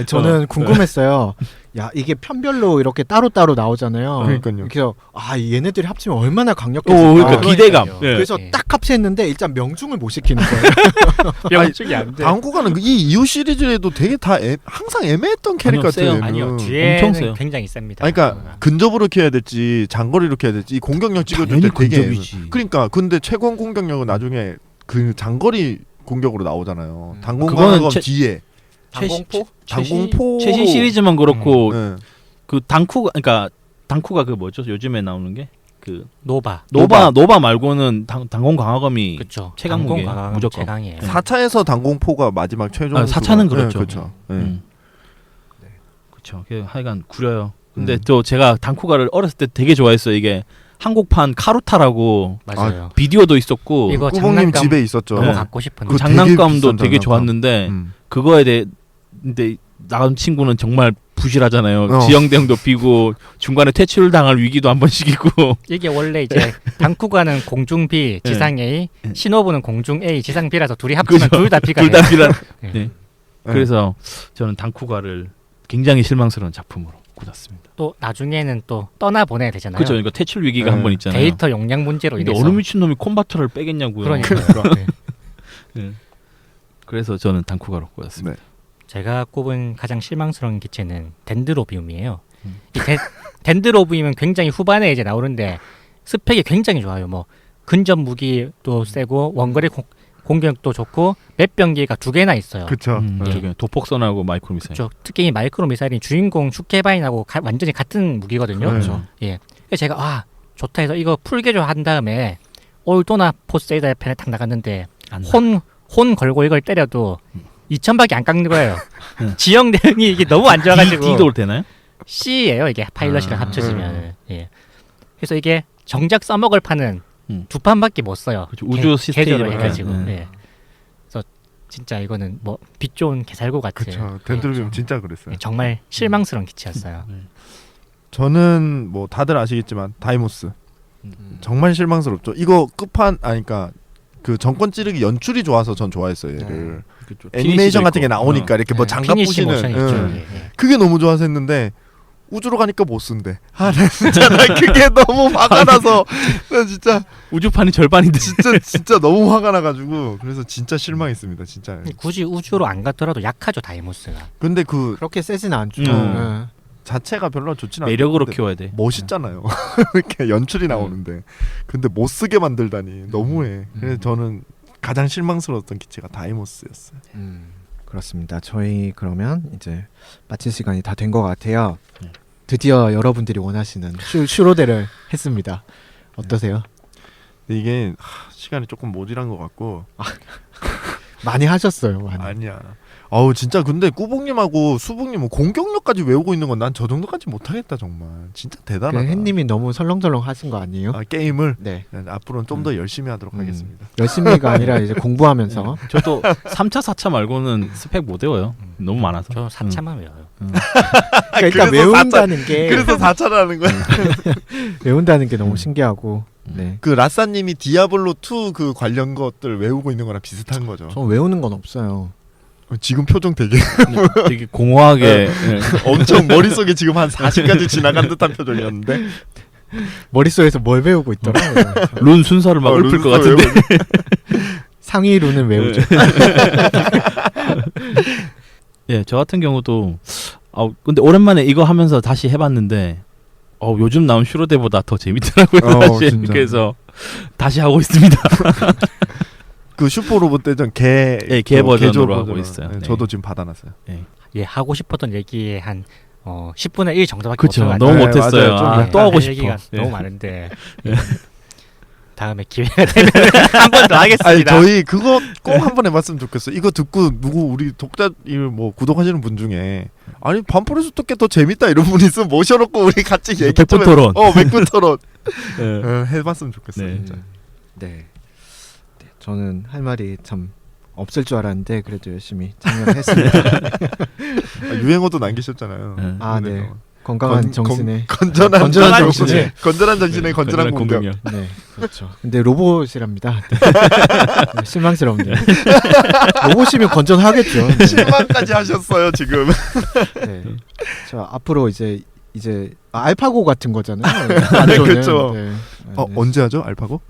저는 궁금했어요. 야, 이게 편별로 이렇게 따로따로 나오잖아요. 그러니까요. 그래서 얘네들이 합치면 얼마나 강력해질까. 그러니까 기대감. 그래서 딱 합치했는데 일단 명중을 못 시키는 거예요. 명중이 안 돼. 당구가는 이 이후 시리즈에도 되게 다 항상 애매했던 캐릭터 아니요, 세요. 같아요. 아니요, 엄청 뒤에는 세요. 굉장히 셉니다. 그러니까 근접으로 키워야 될지 장거리로 키워야 될지 이 공격력 찍어줄 때 당연히 되게 근접이지. 그러니까 근데 최고 공격력은 나중에 그 장거리 공격으로 나오잖아요. 당공 그거는 강화검 뒤에 당공포 최신 시리즈만 그렇고 네. 그 당쿠가 그 뭐죠? 요즘에 나오는 게 그 노바 말고는 당공 강화검이 그렇죠. 최강무게 강공 무조건. 최강이에요. 4차에서 당공포가 마지막 최종 4차는 그렇죠. 그렇죠. 그렇죠. 하여간 구려요. 근데 또 제가 당쿠가를 어렸을 때 되게 좋아했어요. 이게 한국판 카루타라고 맞아요. 비디오도 있었고 이거 꾸봉님 장난감 집에 있었죠. 너무 네. 갖고 싶은데. 그 그거 되게 장난감도 비싼 되게 장난감. 좋았는데 그거에 대해 근데 나간 친구는 정말 부실하잖아요. 지형대형 높이고 중간에 퇴출 당할 위기도 한 번씩 있고. 이게 원래 이제 당쿠가는 공중 B, 지상 A, 시노부는 공중 A, 지상 B라서 둘이 합치면 둘 다 B가 돼요. 둘 다 B란. 네. 네. 그래서 저는 당쿠가를 굉장히 실망스러운 작품으로 꽂았습니다. 또 나중에는 또 떠나 보내야 되잖아요. 그렇죠. 그러니까 퇴출 위기가 한 번 있잖아요. 데이터 용량 문제로 근데 인해서. 어느 미친 놈이 콤바터를 빼겠냐고요. 그러니까요. 네. 네. 그래서 저는 당쿠가로 꽂았습니다. 네. 제가 꼽은 가장 실망스러운 기체는 덴드로비움이에요. 이 덴드로비움은 굉장히 후반에 이제 나오는데 스펙이 굉장히 좋아요. 뭐 근접 무기도 세고 원거리 공격도 좋고 맵병기가 2개나 있어요. 그렇죠. 저기 도폭선하고 마이크로 미사일. 그렇죠. 특히 이 마이크로 미사일이 주인공 슈케바인하고 완전히 같은 무기거든요. 그렇죠. 예. 그래서 제가 좋다 해서 이거 풀개조 한 다음에 또나 포세이더 편에 딱 나갔는데 혼 걸고 이걸 때려도 2000밖에 안 깎는 거예요. 지형 대응이 이게 너무 안 좋아가지고. D도 되나요? C예요. 이게 파일럿이랑 합쳐지면. 예. 그래서 이게 정작 써먹을 판은 2판밖에 못 써요. 그렇죠. 우주 시스템으로 해가지고. 네. 예. 그래서 진짜 이거는 뭐 빛 좋은 개살구 같은 그쵸. 되도록이면 진짜 그랬어요. 정말 실망스러운 기체였어요. 저는 뭐 다들 아시겠지만 다이모스 정말 실망스럽죠. 이거 그러니까 그 정권 찌르기 연출이 좋아서 전 좋아했어요. 얘를 그쪽 애니메이션 같은 게 있고. 나오니까 이렇게 뭐 장갑 피니시 모션 부시는 있죠. 응. 예. 그게 너무 좋아서 했는데 우주로 가니까 못 쓴대. 나 진짜 나 그게 너무 화가 나서 나 진짜 우주판이 절반인데. 진짜 너무 화가 나가지고 그래서 진짜 실망했습니다. 진짜. 굳이 우주로 안 갔더라도 약하죠 다이모스가. 근데 그 그렇게 세진 않죠. 음. 자체가 별로 좋진 않아요. 매력으로 키워야 돼. 멋있잖아요. 이렇게 연출이 나오는데 근데 못 쓰게 만들다니 너무해. 그래서 저는 가장 실망스러웠던 기체가 다이모스였어요. 그렇습니다. 저희 그러면 이제 마칠 시간이 다 된 것 같아요. 드디어 여러분들이 원하시는 슈로데를 했습니다. 어떠세요? 근데 이게 시간이 조금 모질한 것 같고 많이 하셨어요. 많이. 아니야. 아우 진짜 근데 꾸봉님하고 수봉님은 공격력까지 외우고 있는 건 난 저 정도까지 못하겠다 정말. 진짜 대단하다. 햇님이 너무 설렁설렁 하신 거 아니에요? 게임을 네. 앞으로는 좀 더 열심히 하도록 하겠습니다. 열심히가 아니라 이제 공부하면서. 저도 3차 4차 말고는 스펙 못 외워요. 너무 많아서. 저 4차만 외워요. 그러니까 일단 그래서 외운다는 게 그래서 4차라는 거야. 외운다는 게 너무 신기하고. 네. 그 라싸님이 디아블로 2 그 관련 것들 외우고 있는 거랑 비슷한 거죠. 전 외우는 건 없어요. 지금 표정 되게 되게 공허하게 네. 엄청 머릿속에 지금 한 40까지 지나간 듯한 표정이었는데 머릿속에서 뭘 외우고 있더라고요. 룬 순서를 막 읊을 것 같은데. 상위 룬은 외우죠. 예, 저 같은 경우도 근데 오랜만에 이거 하면서 다시 해봤는데 요즘 나온 슈로데보다 더 재밌더라고요. 사실. 진짜. 그래서 다시 하고 있습니다. 그 슈퍼로봇 대전 개 버전으로 개조 하고 버전으로. 있어요. 네. 저도 지금 받아놨어요. 예 하고 싶었던 얘기에 한 10분의 1 정도밖에 그쵸. 못해가지고 너무 네, 못했어요. 맞아요. 또 하고 할 싶어. 얘기가 예. 너무 많은데 다음에 기회가 되면 한 번 더 아니 하겠습니다. 저희 그거 꼭 한번 해봤으면 좋겠어. 이거 듣고 누구 우리 독자 뭐 구독하시는 분 중에 아니 반포레스 토끼 더 재밌다 이런 분 있으면 모셔놓고 우리 같이 얘기 좀 백분 토론. 백분 토론 예. 해봤으면 좋겠어요. 네. 진짜. 네. 저는 할 말이 참 없을 줄 알았는데 그래도 열심히 참여를 했습니다. 유행어도 남기셨잖아요. 네. 아, 네. 건강한 정신에 건전한 건전한 정신에 정신에. 건전한 정신에 건전한 공격. 네, 그렇죠. 근데 로봇이랍니다. 네, 실망스럽네요. 로봇이면 건전하겠죠. 네. 실망까지 하셨어요 지금. 네. 자 앞으로 이제 알파고 같은 거잖아요. 완전은. 그렇죠. 네. 언제 하죠 알파고?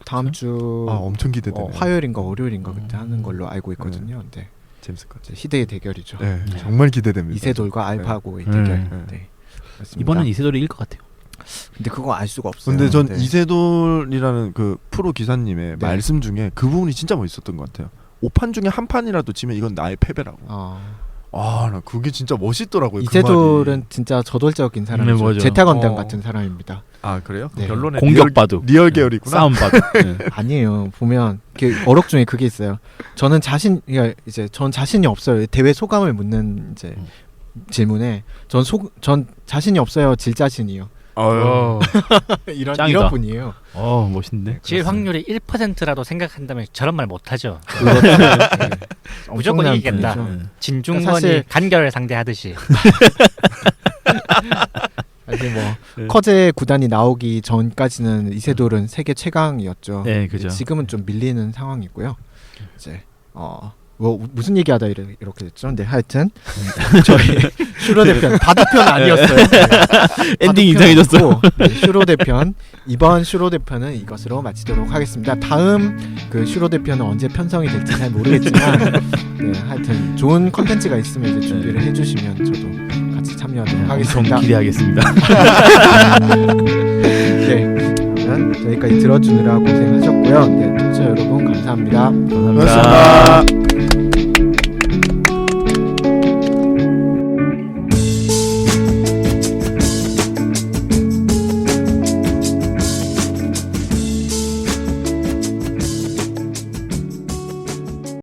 다음 주 엄청 기대되네요. 화요일인가 월요일인가 그때 하는 걸로 알고 있거든요. 네. 재밌을 것 같아요. 희대의 대결이죠. 네, 정말 기대됩니다. 이세돌과 알파고의 네. 대결. 네. 네. 그렇습니다. 이번엔 이세돌이 이길 것 같아요. 근데 그거 알 수가 없어요. 근데 전 네. 이세돌이라는 그 프로 기사님의 네. 말씀 중에 그 부분이 진짜 멋있었던 것 같아요. 5판 중에 한 판이라도 지면 이건 나의 패배라고. 나 그게 진짜 멋있더라고요. 이세돌은 진짜 저돌적인 사람이죠. 맞아요. 제타건담 같은 사람입니다. 그래요? 네. 결론에 공격 바둑. 리얼 계열이구나. 싸움 바둑. 네. 아니에요. 보면 어록 중에 그게 있어요. 전 자신이 없어요. 대회 소감을 묻는 이제 질문에 전 자신이 없어요. 질 자신이요. 짱이다. 이런 분이에요. 멋있는데. 질 확률이 1%라도 생각한다면 저런 말 못하죠. 네. 무조건 엄청난 이기겠다. 분이죠. 네. 진중권이 그러니까 사실- 간결을 상대하듯이. 사실 뭐 네. 커제 구단이 나오기 전까지는 이세돌은 세계 최강이었죠. 네, 그죠. 지금은 좀 밀리는 상황이고요. 이제 무슨 얘기하다 이렇게 됐죠. 근데 하여튼 저희 슈로 대편 바둑편 아니었어요. 네. 엔딩 이상해졌어. 슈로 대편 이번 슈로 대편은 이것으로 마치도록 하겠습니다. 다음 그 슈로 대편은 언제 편성이 될지 잘 모르겠지만 네, 하여튼 좋은 컨텐츠가 있으면 이제 준비를 해주시면 저도 같이 참여하도록 엄청 하겠습니다. 기대하겠습니다. 네, 그러면 저희까지 들어주느라 고생하셨고요. 네, 청취자 여러분 감사합니다. 감사합니다. 고맙습니다.